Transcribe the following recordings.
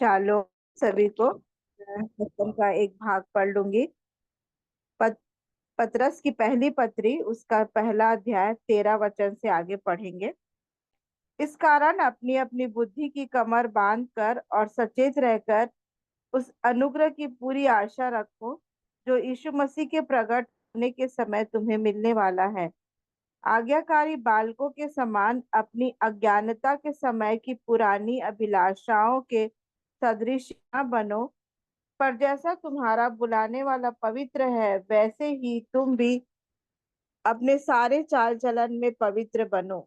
Shalom सभी को। मैं वचन का एक भाग पढ़ लूंगी। पत, पतरस की पहली पत्री उसका पहला अध्याय 13 वचन से आगे पढ़ेंगे। इस कारण अपनी अपनी बुद्धि की कमर बांध कर और सचेत रहकर उस अनुग्रह की पूरी आशा रखो जो यीशु मसीह के प्रकट होने के समय तुम्हें मिलने वाला है। आज्ञाकारी बालकों के समान अपनी अज्ञानता के समय की पुरानी अभिलाषाओं के सदृश न बनो, पर जैसा तुम्हारा बुलाने वाला पवित्र है वैसे ही तुम भी अपने सारे चाल चलन में पवित्र बनो,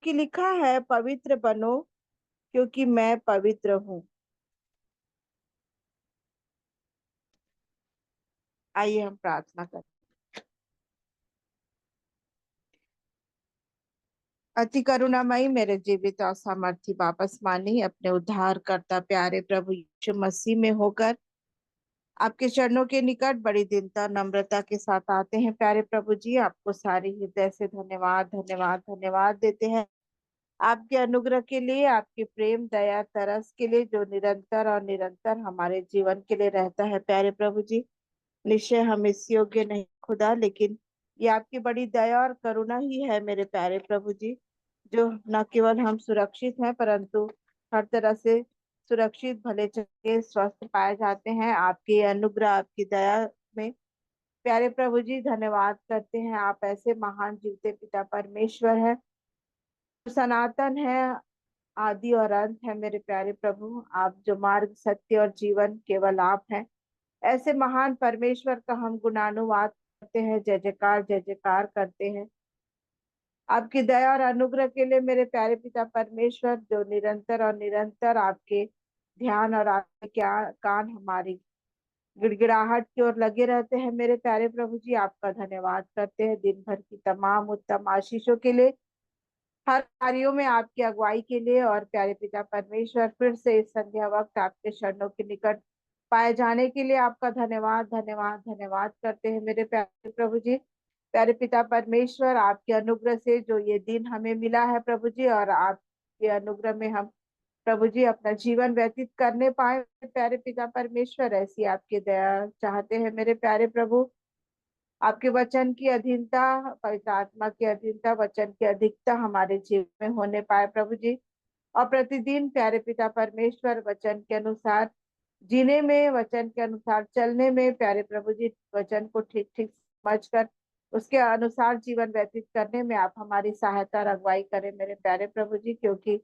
कि लिखा है पवित्र बनो क्योंकि मैं पवित्र हूँ। आइए हम प्रार्थना करें। अति करुणामयी मेरे जीवित और सामर्थी वापस मानी अपने उद्धारकर्ता प्यारे प्रभु यीशु मसीह में होकर आपके चरणों के निकट बड़ी दीनता नम्रता के साथ आते हैं। प्यारे प्रभु जी, आपको सारे हृदय से धन्यवाद धन्यवाद धन्यवाद देते हैं आपके अनुग्रह के लिए, आपके प्रेम दया तरस के लिए जो निरंतर और निरंतर हमारे जीवन के लिए रहता है। प्यारे प्रभु जी, निश्चय हम इस योग्य नहीं खुदा, लेकिन ये आपकी बड़ी दया और करुणा ही है मेरे प्यारे प्रभु जी, जो न केवल हम सुरक्षित हैं परंतु हर तरह से सुरक्षित भले चंगे स्वस्थ पाए जाते हैं आपके अनुग्रह आपकी दया में। प्यारे प्रभु जी, धन्यवाद करते हैं, आप ऐसे महान जीवते पिता परमेश्वर है, सनातन है, आदि और अंत है। मेरे प्यारे प्रभु, आप जो मार्ग सत्य और जीवन केवल आप हैं, ऐसे महान परमेश्वर का हम गुणानुवाद करते हैं, जय जयकार करते हैं आपकी दया और अनुग्रह के लिए। मेरे प्यारे पिता परमेश्वर, जो निरंतर और निरंतर आपके ध्यान और आपके क्या कान हमारी गिड़गिड़ाहट की ओर लगे रहते हैं। मेरे प्यारे प्रभु जी, आपका धन्यवाद करते हैं दिन भर की तमाम उत्तम आशीषों के लिए, हर कार्यों में आपकी अगुवाई के लिए। और प्यारे पिता परमेश्वर, फिर से इस संध्या वक्त आपके चरणों के निकट पाए जाने के लिए आपका धन्यवाद धन्यवाद धन्यवाद करते हैं। मेरे प्यारे प्रभु जी, प्यारे पिता परमेश्वर, आपके अनुग्रह से जो ये दिन हमें मिला है प्रभु जी, और आपके अनुग्रह में हम प्रभु जी अपना जीवन व्यतीत करने पाए। प्यारे पिता परमेश्वर, ऐसी आपकी दया चाहते हैं मेरे प्यारे प्रभु, आपके वचन की अधीनता, पवित्र आत्मा की अधीनता, वचन की अधिकता हमारे जीवन में होने पाए प्रभु जी। और प्रतिदिन प्यारे पिता परमेश्वर, वचन के अनुसार जीने में, वचन के अनुसार चलने में, प्यारे प्रभु जी वचन को ठीक ठीक समझ कर उसके अनुसार जीवन व्यतीत करने में आप हमारी सहायता और अगुवाई करें मेरे प्यारे प्रभु जी, क्योंकि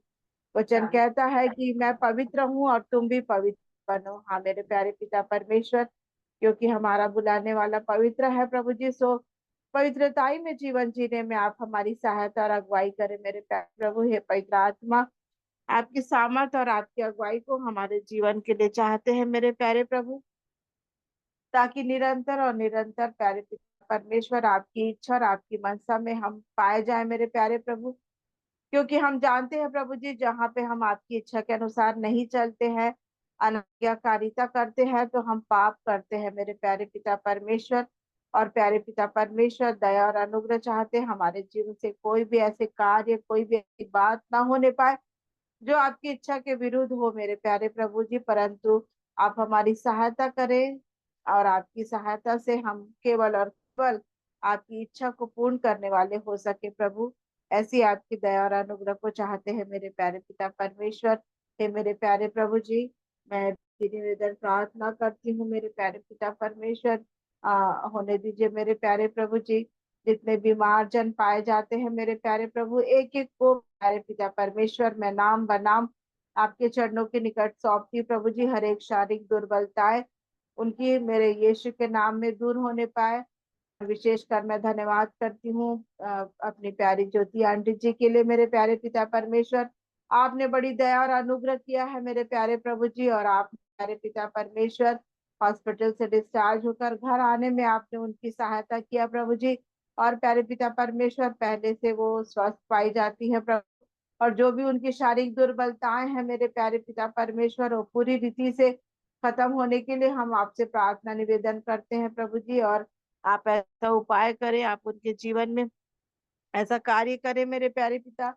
वचन कहता है कि मैं पवित्र हूँ और तुम भी पवित्र बनो। हाँ मेरे प्यारे पिता परमेश्वर, क्योंकि हमारा बुलाने वाला पवित्र है प्रभु जी, सो पवित्रताई में जीवन जीने में आप हमारी सहायता और अगुवाई करें मेरे प्यारे प्रभु। हे पवित्र आत्मा, आपकी सामर्थ और आपकी अगुवाई को हमारे जीवन के लिए चाहते हैं मेरे प्यारे प्रभु, ताकि निरंतर और निरंतर प्यारे पिता परमेश्वर आपकी इच्छा और आपकी मनसा में हम पाए जाए मेरे प्यारे प्रभु। क्योंकि हम जानते हैं प्रभु जी, जहाँ पे हम आपकी इच्छा के अनुसार नहीं चलते हैं, अनाज्ञाकारिता करते हैं, तो हम पाप करते हैं मेरे प्यारे पिता परमेश्वर। और प्यारे पिता परमेश्वर, दया और अनुग्रह चाहते हैं हमारे जीवन से कोई भी ऐसे कार्य, कोई भी ऐसी बात ना होने पाए जो आपकी इच्छा के विरुद्ध हो मेरे प्यारे प्रभु जी, परंतु आप हमारी सहायता करें और आपकी सहायता से हम केवल और केवल आपकी इच्छा को पूर्ण करने वाले हो सके प्रभु। ऐसी आपकी दया और अनुग्रह को चाहते हैं मेरे प्यारे पिता परमेश्वर। हे मेरे प्यारे प्रभु जी, मैं निवेदन प्रार्थना करती हूँ मेरे प्यारे पिता परमेश्वर, होने दीजिए मेरे प्यारे प्रभु जी, जितने बीमार जन पाए जाते हैं मेरे प्यारे प्रभु, एक एक को प्यारे पिता परमेश्वर मैं नाम बनाम आपके चरणों के निकट सौंपती प्रभु जी। हर एक शारीरिक दुर्बलताएं उनकी मेरे यीशु के नाम में दूर होने पाए। विशेषकर मैं धन्यवाद करती हूँ अपनी प्यारी ज्योति आंटी जी के लिए मेरे प्यारे पिता परमेश्वर। आपने बड़ी दया और अनुग्रह किया है मेरे प्यारे प्रभु जी, और आप प्यारे पिता परमेश्वर हॉस्पिटल से डिस्चार्ज होकर घर आने में आपने उनकी सहायता किया प्रभु जी। और प्यारे पिता परमेश्वर, पहले से वो स्वस्थ पाई जाती है प्रभु, और जो भी उनकी शारीरिक दुर्बलताएं हैं मेरे प्यारे पिता परमेश्वर, वो पूरी रीति से खत्म होने के लिए हम आपसे प्रार्थना निवेदन करते हैं प्रभु जी। और आप ऐसा उपाय करें, आप उनके जीवन में ऐसा कार्य करें मेरे प्यारे पिता,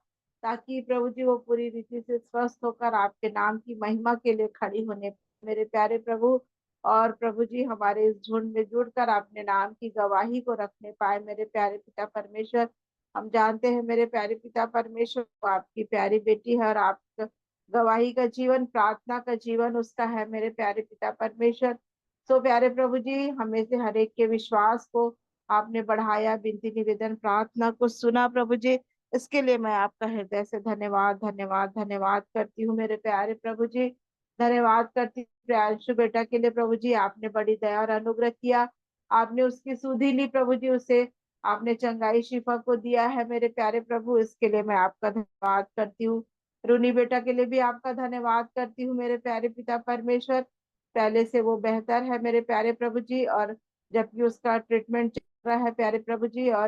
ताकि प्रभु जी वो पूरी रीति से स्वस्थ होकर आपके नाम की महिमा के लिए खड़ी होने मेरे प्यारे प्रभु। और प्रभु जी हमारे इस झुंड में जुड़कर अपने नाम की गवाही को रखने पाए मेरे प्यारे पिता परमेश्वर। हम जानते हैं मेरे प्यारे पिता परमेश्वर, वो आपकी प्यारी बेटी है और आप गवाही का जीवन, प्रार्थना का जीवन उसका है मेरे प्यारे पिता परमेश्वर। सो प्यारे प्रभु जी, हमें से हर एक के विश्वास को आपने बढ़ाया, विनती निवेदन प्रार्थना को सुना प्रभु जी। इसके लिए मैं आपका हृदय से धन्यवाद धन्यवाद धन्यवाद करती हूँ मेरे प्यारे प्रभु जी। धन्यवाद करती हूँ प्रियांशु बेटा के लिए प्रभु जी, आपने बड़ी दया और अनुग्रह किया। आपने उसकी सुधि ली प्रभु जी, उसे आपने चंगाई शिफा को दिया है मेरे प्यारे प्रभु। इसके लिए मैं आपका धन्यवाद करती हूँ। रूनी बेटा के लिए भी आपका धन्यवाद करती हूँ मेरे प्यारे पिता परमेश्वर। पहले से वो बेहतर है मेरे प्यारे प्रभु जी, और जबकि उसका ट्रीटमेंट चल रहा है प्यारे प्रभु जी। और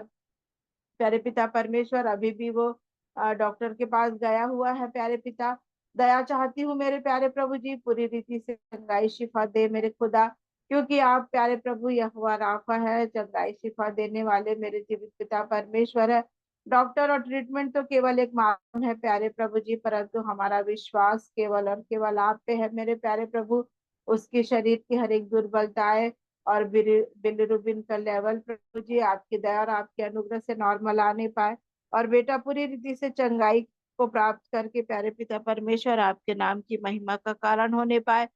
प्यारे पिता परमेश्वर अभी भी वो डॉक्टर के पास गया हुआ है प्यारे पिता। दया चाहती हूँ मेरे प्यारे प्रभु जी, पूरी रीति से चंगाई शिफा दे मेरे खुदा, क्योंकि आप प्यारे प्रभु यहोवा राफा है, चंगाई शिफा देने वाले मेरे जीवित पिता परमेश्वर है। डॉक्टर और ट्रीटमेंट तो केवल एक माध्यम है प्यारे प्रभु जी, परंतु हमारा विश्वास केवल और केवल आप पे है मेरे प्यारे प्रभु। उसके शरीर की हर एक दुर्बलताएं और बिलिरुबिन का लेवल प्रभु जी आपकी दया और आपके अनुग्रह से नॉर्मल आने पाए, और बेटा पूरी रीति से चंगाई को प्राप्त करके प्यारे पिता परमेश्वर आपके नाम की महिमा का कारण होने पाए।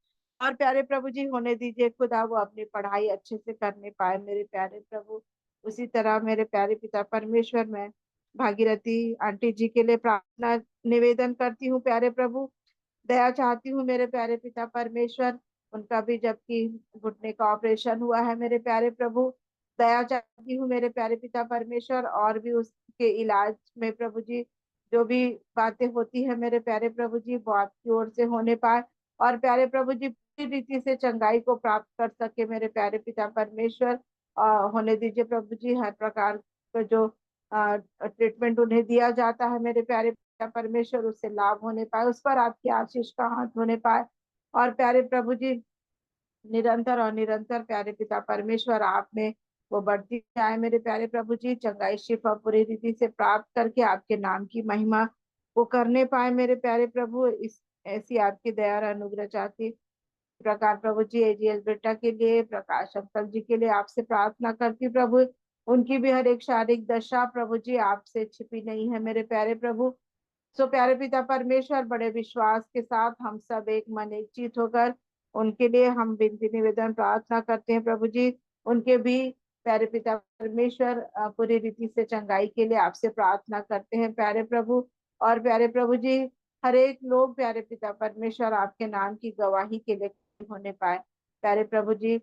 और प्यारे प्रभु जी होने दीजिए खुदा वो अपनी पढ़ाई अच्छे से करने पाए मेरे प्यारे प्रभु। उसी तरह मेरे प्यारे पिता परमेश्वर, मैं भागीरथी आंटी जी के लिए प्रार्थना निवेदन करती हूँ प्यारे प्रभु। दया चाहती हूँ मेरे प्यारे पिता परमेश्वर, उनका भी जबकि घुटने का ऑपरेशन हुआ है मेरे प्यारे प्रभु। दया चाहती हूँ मेरे प्यारे पिता परमेश्वर, और भी उसके इलाज में प्रभु जी जो भी बातें होती है मेरे प्यारे प्रभु जी वो आपकी ओर से होने पाए, और प्यारे प्रभु जी पूरी रीति से चंगाई को प्राप्त कर सके मेरे प्यारे पिता परमेश्वर। होने दीजिए प्रभु जी, हर प्रकार का जो ट्रीटमेंट उन्हें दिया जाता है मेरे प्यारे पिता परमेश्वर उससे लाभ होने पाए, उस पर आपकी आशीष का हाथ होने पाए। और प्यारे प्रभु जी निरंतर और निरंतर प्यारे पिता परमेश्वर आप में वो बढ़ती जाए मेरे प्यारे प्रभु जी, चंगाई शिफा पूरी रीति से प्राप्त करके आपके नाम की महिमा वो करने पाए मेरे प्यारे प्रभु। इस ऐसी आपकी दया और अनुग्रह चाहती प्रकार प्रभु जी एजीएल बेटा के लिए, प्रकाश अंकल जी के लिए आपसे प्रार्थना करती प्रभु। उनकी भी हर एक शारीरिक दशा प्रभु जी आपसे छिपी नहीं है मेरे प्यारे प्रभु। सो प्यारे पिता परमेश्वर, बड़े विश्वास के साथ हम सब एक मन एक चित होकर उनके लिए हम विनती निवेदन प्रार्थना करते हैं प्रभु जी। उनके भी प्यारे पिता परमेश्वर पूरी रीति से चंगाई के लिए आपसे प्रार्थना करते हैं प्यारे प्रभु। और प्यारे प्रभु जी हर एक लोग प्यारे पिता परमेश्वर आपके नाम की गवाही के लिए होने पाए प्यारे प्रभु जी।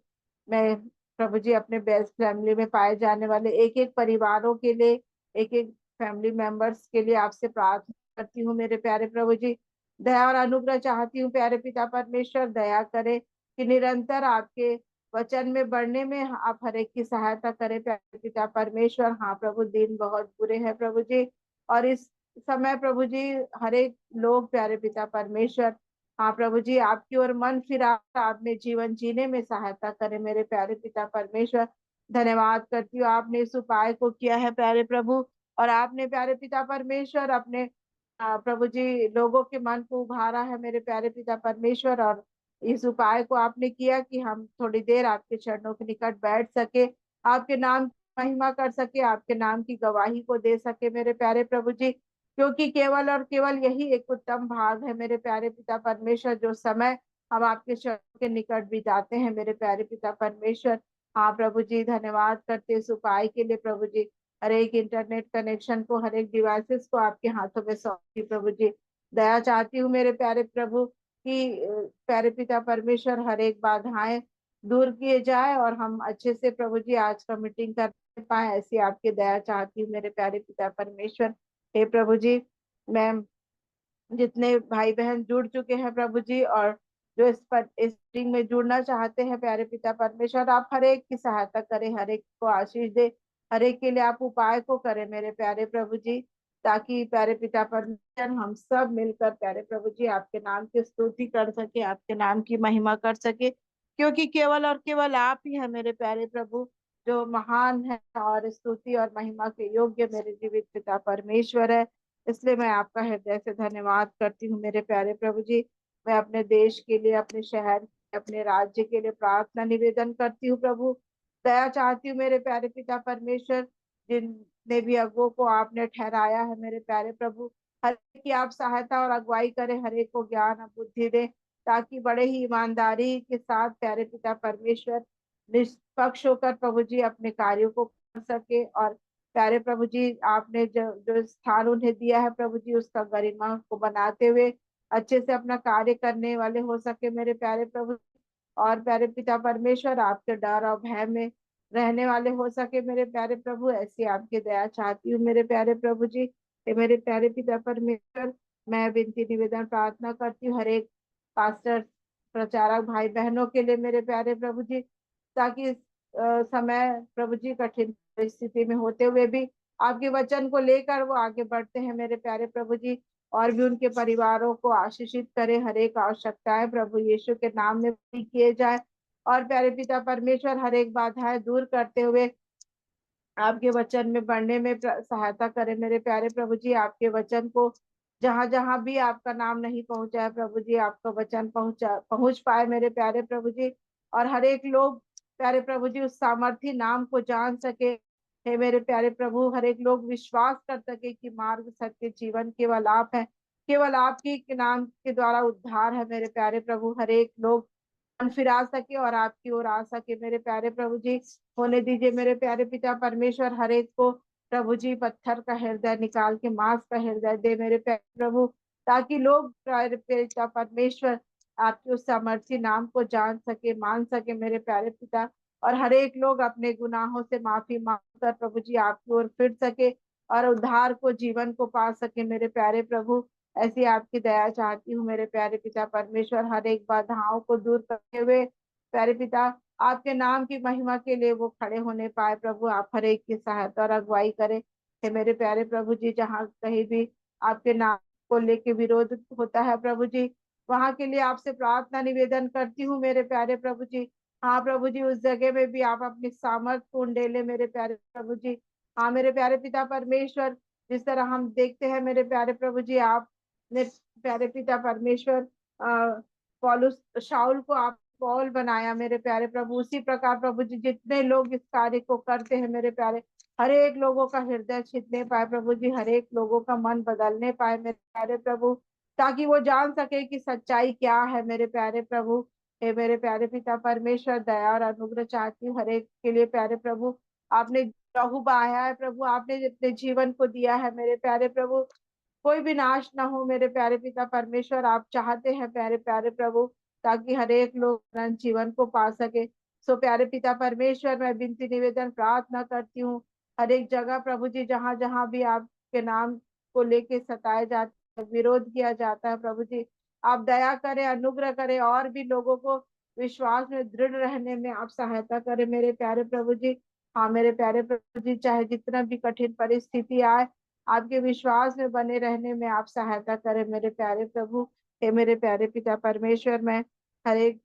मैं प्रभु जी अपने बेस्ट फैमिली में पाए जाने वाले एक एक परिवारों के लिए, एक एक फैमिली मेंबर्स के लिए आपसे प्रार्थना करती हूँ मेरे प्यारे प्रभु जी। दया और अनुग्रह चाहती हूँ प्यारे पिता परमेश्वर, दया करे कि निरंतर आपके वचन में बढ़ने में आप हर एक की सहायता करें प्यारे पिता परमेश्वर। हाँ प्रभु, दिन बहुत बुरे हैं प्रभु जी, और इस समय प्रभु जी हर एक लोग प्यारे पिता परमेश्वर, हाँ प्रभु जी आपकी ओर मन फिरा आप में जीवन जीने में सहायता करें मेरे प्यारे पिता परमेश्वर। धन्यवाद करती हूँ आपने इस उपाय को किया है प्यारे प्रभु, और आपने प्यारे पिता परमेश्वर अपने प्रभु जी लोगों के मन को उभारा है मेरे प्यारे पिता परमेश्वर। और इस उपाय को आपने किया कि हम थोड़ी देर आपके चरणों के निकट बैठ सके, आपके नाम की महिमा कर सके, आपके नाम की गवाही को दे सके मेरे प्यारे प्रभु जी। क्योंकि केवल और केवल यही एक उत्तम भाग है मेरे प्यारे पिता परमेश्वर, जो समय हम आपके चरणों के निकट बिताते हैं मेरे प्यारे पिता परमेश्वर। हाँ प्रभु जी, धन्यवाद करते इस उपाय के लिए प्रभु जी। हर एक इंटरनेट कनेक्शन को, हर एक डिवाइसेस को आपके हाथों में सौंपती प्रभु जी। दया चाहती हूँ मेरे प्यारे प्रभु कि प्यारे पिता परमेश्वर हर एक बाधाएं दूर किए जाए और हम अच्छे से प्रभु जी आज का मीटिंग कर पाए, ऐसी आपकी दया चाहती हूँ मेरे प्यारे पिता परमेश्वर। हे प्रभु जी, मैं जितने भाई बहन जुड़ चुके हैं प्रभु जी, और जो इस मीटिंग में जुड़ना चाहते हैं प्यारे पिता परमेश्वर, आप हर एक की सहायता करें, हर एक को आशीष दे, हर एक के लिए आप उपाय को करें मेरे प्यारे प्रभु जी, ताकि प्यारे पिता परमेश्वर हम सब मिलकर प्यारे प्रभु जी आपके नाम की स्तुति कर सके, आपके नाम की महिमा कर सके, क्योंकि केवल और केवल आप ही है मेरे प्यारे प्रभु जो महान है और स्तुति और महिमा के योग्य मेरे जीवित पिता परमेश्वर है। इसलिए मैं आपका हृदय से धन्यवाद करती हूँ मेरे प्यारे प्रभु जी। मैं अपने देश के लिए, अपने शहर, अपने राज्य के लिए प्रार्थना निवेदन करती हूँ प्रभु। दया चाहती हूँ मेरे प्यारे पिता परमेश्वर, जिनने भी अगुवों को आपने ठहराया है मेरे प्यारे प्रभु, हर एक की आप सहायता और अगुवाई करें, हर एक को ज्ञान और बुद्धि दे, ताकि बड़े ही ईमानदारी के साथ प्यारे पिता परमेश्वर निष्पक्ष होकर प्रभु जी अपने कार्यों को कर सके। और प्यारे प्रभु जी, आपने जो जो स्थान उन्हें दिया है प्रभु जी, उसका गरिमा को बनाते हुए अच्छे से अपना कार्य करने वाले हो सके मेरे प्यारे प्रभु। और प्यारे पिता परमेश्वर, आपके डर और भय में रहने वाले हो सके मेरे प्यारे प्रभु, ऐसी आपकी दया चाहती हूँ मेरे प्यारे प्रभु जी। हे मेरे प्यारे पिता परमेश्वर, मैं विनती निवेदन प्रार्थना करती हूँ हर एक पास्टर, प्रचारक भाई बहनों के लिए मेरे प्यारे प्रभु जी, ताकि इस समय प्रभु जी कठिन परिस्थिति में होते हुए भी आपके वचन को लेकर वो आगे बढ़ते हैं मेरे प्यारे प्रभु जी। और भी उनके परिवारों को आशीषित करे, हर एक आवश्यकताएं प्रभु यीशु के नाम में पूरी किए जाए। और प्यारे पिता परमेश्वर, हर एक बाधाएं दूर करते हुए आपके वचन में बढ़ने में सहायता करें मेरे प्यारे प्रभु जी। आपके वचन को जहां जहां भी आपका नाम नहीं पहुंचा है प्रभु जी, आपका वचन पहुंच पाए मेरे प्यारे प्रभु जी। और हर एक लोग प्यारे प्रभु जी उस सामर्थी नाम को जान सके। हे मेरे प्यारे प्रभु, हर एक लोग विश्वास कर सके कि मार्ग, सत्य, जीवन केवल आप है, केवल आपकी के नाम के द्वारा उद्धार है मेरे प्यारे प्रभु। हर एक लोग मन फिरा सके और आपकी ओर आ सके मेरे प्यारे प्रभु जी। होने दीजिए मेरे प्यारे पिता परमेश्वर, हर एक को प्रभु जी पत्थर का हृदय निकाल के मांस का हृदय दे मेरे प्यारे प्रभु, ताकि लोग प्यारे पिता परमेश्वर आपके उस सामर्थ्य नाम को जान सके, मान सके मेरे प्यारे पिता। और हर एक लोग अपने गुनाहों से माफी मांग कर प्रभु जी आपकी ओर फिर सके और उद्धार को, जीवन को पा सके मेरे प्यारे प्रभु। ऐसी आपकी दया चाहती हूँ मेरे प्यारे पिता परमेश्वर, हर एक बाधाओं को दूर करते हुए प्यारे पिता आपके नाम की महिमा के लिए वो खड़े होने पाए प्रभु। आप हर एक की सहायता और अगुवाई करें। हे मेरे प्यारे प्रभु जी, जहाँ कहीं भी आपके नाम को लेके विरोध होता है प्रभु जी, वहां के लिए आपसे प्रार्थना निवेदन करती हूँ मेरे प्यारे प्रभु जी। हाँ प्रभु जी, उस जगह में भी आप अपनी सामर्थ को उंडेले मेरे प्यारे प्रभु जी। हाँ मेरे प्यारे पिता परमेश्वर, जिस तरह हम देखते हैं मेरे प्यारे प्रभु जी, आपने प्यारे पिता परमेश्वर पौलुस शाऊल को आप पौल बनाया मेरे प्यारे प्रभु, उसी प्रकार प्रभु जी जितने लोग इस कार्य को करते हैं मेरे प्यारे, हर एक लोगों का हृदय छिदने पाए प्रभु जी, हर एक लोगों का मन बदलने पाए मेरे प्यारे प्रभु, ताकि वो जान सके कि सच्चाई क्या है मेरे प्यारे प्रभु। हे मेरे प्यारे पिता परमेश्वर, दया और अनुग्रह चाहती हूँ हर एक के लिए प्यारे प्रभु। आपने लहू बहाया है प्रभु, आपने अपने जीवन को दिया है मेरे प्यारे प्रभु, कोई भी नाश ना हो मेरे प्यारे पिता परमेश्वर, आप चाहते हैं प्यारे प्यारे प्रभु, ताकि हर एक लोग अनंत जीवन को पा सके। सो प्यारे पिता परमेश्वर, मैं विनती निवेदन प्रार्थना करती हूँ हर एक जगह प्रभु जी, जहां जहां भी आपके नाम को लेके सताए जाते हैं, विरोध किया जाता है प्रभु जी, आप दया करें, अनुग्रह करें, और भी लोगों को विश्वास में दृढ़ रहने में आप सहायता करें मेरे प्यारे प्रभु जी। हाँ मेरे प्यारे प्रभु जी, चाहे जितना भी कठिन परिस्थिति आए, आपके विश्वास में बने रहने में आप सहायता करें मेरे प्यारे प्रभु। हे मेरे प्यारे पिता परमेश्वर, मैं हर एक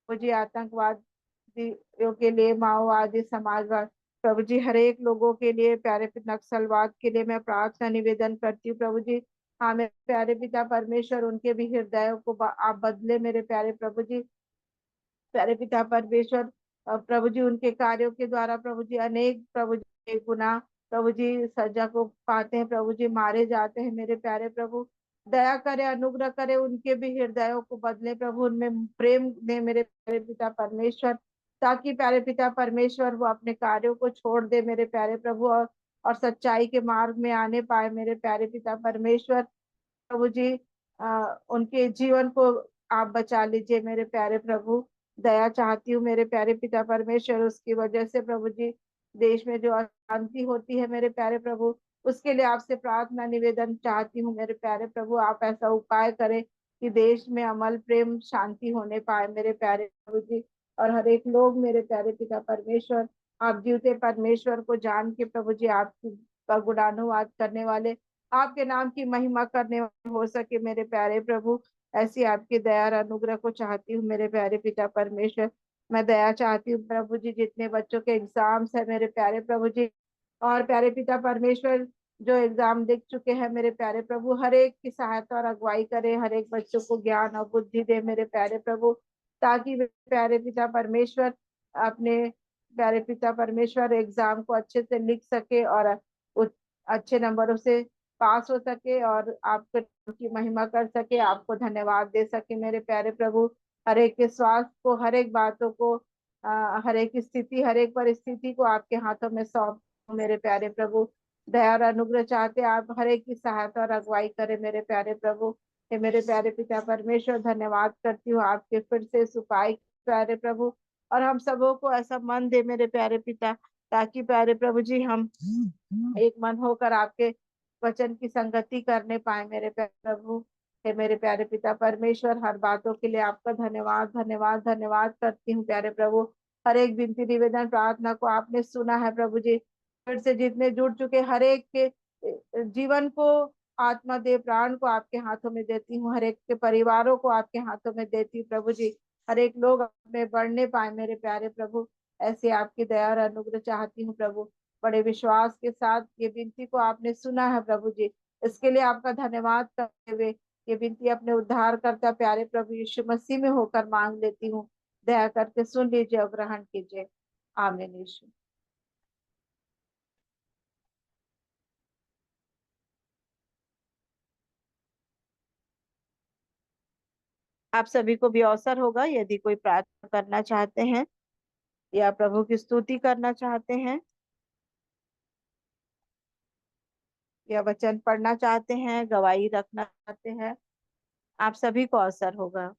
मुझे आतंकवादियों के लिए, माओवादी, समाजवाद प्रभु जी, हर एक लोगों के लिए, प्यारे नक्सलवाद के लिए मैं प्रार्थना निवेदन करती हूँ प्रभु जी। हाँ मेरे प्यारे पिता परमेश्वर, उनके भी हृदयों को आप बदले मेरे प्यारे प्रभु जी। प्यारे पिता परमेश्वर, प्रभु जी उनके कार्यों के द्वारा प्रभु जी अनेक प्रभु जी गुनाह प्रभु जी सजा को पाते हैं प्रभु जी, मारे जाते हैं मेरे प्यारे प्रभु। दया करे, अनुग्रह करे, उनके भी हृदयों को बदले प्रभु, उनमें प्रेम दे मेरे प्यारे पिता परमेश्वर, ताकि प्यारे पिता परमेश्वर वो अपने कार्यों को छोड़ दे मेरे प्यारे प्रभु, और सच्चाई के मार्ग में आने पाए मेरे प्यारे पिता परमेश्वर। प्रभु जी उनके जीवन को आप बचा लीजिए मेरे प्यारे प्रभु। दया चाहती हूँ मेरे प्यारे पिता परमेश्वर, उसकी वजह से प्रभु जी देश में जो अशांति होती है मेरे प्यारे प्रभु, उसके लिए आपसे प्रार्थना निवेदन चाहती हूँ मेरे प्यारे प्रभु। आप ऐसा उपाय करें कि देश में अमल, प्रेम, शांति होने पाए मेरे प्यारे प्रभु जी। और हर एक लोग मेरे प्यारे पिता परमेश्वर, आप जीवते परमेश्वर को जान के प्रभु जी आपकी का गुणानुवाद करने वाले, आपके नाम की महिमा करने वाले हो सके मेरे प्यारे प्रभु। ऐसी आपकी दया और अनुग्रह को चाहती हूँ मेरे प्यारे पिता परमेश्वर। मैं दया चाहती हूँ प्रभु जी, जितने बच्चों के एग्जाम्स है मेरे प्यारे प्रभु जी, और प्यारे पिता परमेश्वर जो एग्जाम देख चुके हैं मेरे प्यारे प्रभु, हर एक की सहायता और अगुवाई करे, हर एक बच्चों को ज्ञान और बुद्धि दे मेरे प्यारे प्रभु, ताकि वे प्यारे पिता परमेश्वर अपने प्यारे पिता परमेश्वर एग्जाम को अच्छे से लिख सके और अच्छे नंबरों से पास हो सके और आपके नाम की महिमा कर सके, आपको धन्यवाद दे सके मेरे प्यारे प्रभु। हर एक के स्वास्थ्य को, हर एक बातों को, हर एक स्थिति, हर एक परिस्थिति को आपके हाथों में सौंप मेरे प्यारे प्रभु। दया और अनुग्रह चाहते आप हर एक की सहायता और अगुवाई करें मेरे प्यारे प्रभु। हे मेरे प्यारे पिता परमेश्वर, धन्यवाद करती हूँ आपके फिर से इस उपाय प्यारे प्रभु, और हम सबों को ऐसा मन दे मेरे प्यारे पिता, ताकि प्यारे प्रभु जी हम एक मन होकर आपके वचन की संगति करने पाए मेरे प्यारे प्रभु। हे मेरे प्यारे पिता परमेश्वर, हर बातों के लिए आपका धन्यवाद धन्यवाद धन्यवाद करती हूँ प्यारे प्रभु। हर एक विनती निवेदन प्रार्थना को आपने सुना है प्रभु जी। फिर से जितने जुड़ चुके हर एक के जीवन को, आत्मा दे प्राण को आपके हाथों में देती हूँ, हर एक के परिवारों को आपके हाथों में देती हूँ प्रभु जी। हर एक लोग में बढ़ने पाए मेरे प्यारे प्रभु, ऐसे आपकी दया और अनुग्रह चाहती हूँ प्रभु। बड़े विश्वास के साथ ये विनती को आपने सुना है प्रभु जी, इसके लिए आपका धन्यवाद करते हुए ये विनती अपने उद्धार करता प्यारे प्रभु यीशु मसीह में होकर मांग लेती हूँ। दया करके सुन लीजिए और ग्रहण कीजिए। आमीन यीशु। आप सभी को भी अवसर होगा, यदि कोई प्रार्थना करना चाहते हैं या प्रभु की स्तुति करना चाहते हैं या वचन पढ़ना चाहते हैं, गवाही रखना चाहते हैं, आप सभी को अवसर होगा।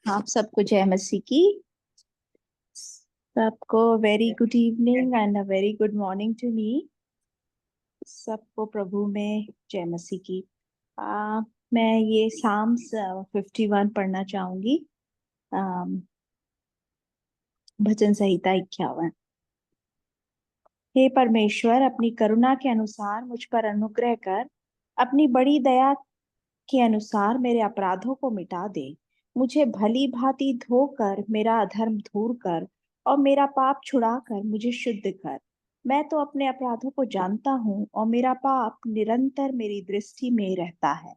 आप सबको जय मसीह की। सबको very good evening and a very good morning to me. सबको प्रभु में जय मसीह की। मैं ये साम्स 51 पढ़ना चाहूंगी। भजन संहिता 51। हे परमेश्वर, अपनी करुणा के अनुसार मुझ पर अनुग्रह कर, अपनी बड़ी दया के अनुसार मेरे अपराधों को मिटा दे। मुझे भली भांति धोकर मेरा अधर्म दूर कर और मेरा पाप छुड़ाकर मुझे शुद्ध कर। मैं तो अपने अपराधों को जानता हूँ और मेरा पाप निरंतर मेरी दृष्टि में रहता है।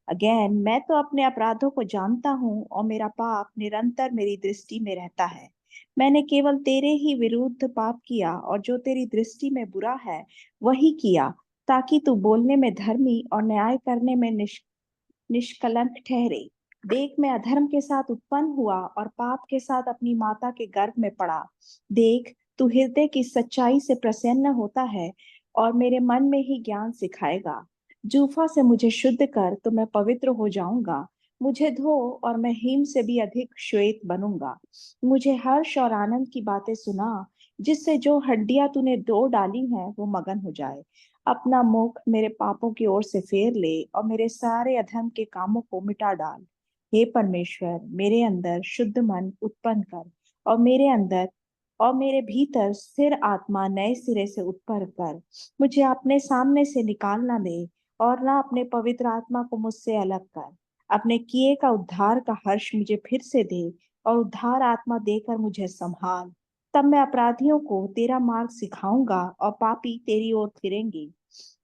अगेन, मैं तो अपने अपराधों को जानता हूँ और मेरा पाप निरंतर मेरी दृष्टि में रहता है। मैंने केवल तेरे ही विरुद्ध पाप किया और जो तेरी दृष्टि में बुरा है वही किया, ताकि तू बोलने में धर्मी और न्याय करने में निष्कलंक ठहरे। देख, मैं अधर्म के साथ उत्पन्न हुआ और पाप के साथ अपनी माता के गर्भ में पड़ा। देख, तू हृदय की सच्चाई से प्रसन्न होता है और मेरे मन में ही ज्ञान सिखाएगा। जूफा से मुझे शुद्ध कर तो मैं पवित्र हो जाऊंगा। मुझे धो और मैं हिम से भी अधिक श्वेत बनूंगा। मुझे हर्ष और आनंद की बातें सुना, जिससे जो हड्डियां तूने दो डाली हैं वो मगन हो जाए। अपना मुख मेरे पापों की ओर से फेर ले और मेरे सारे अधर्म के कामों को मिटा डाल। हे परमेश्वर, मेरे अंदर शुद्ध मन उत्पन्न कर और मेरे भीतर स्थिर आत्मा नए सिरे से उत्पन्न कर। मुझे अपने सामने से निकाल ना दे और ना अपने पवित्र आत्मा को मुझसे अलग कर। अपने किए का उद्धार का हर्ष मुझे फिर से दे और उद्धार आत्मा देकर मुझे संभाल। तब मैं अपराधियों को तेरा मार्ग सिखाऊंगा और पापी तेरी ओर फिरेंगे।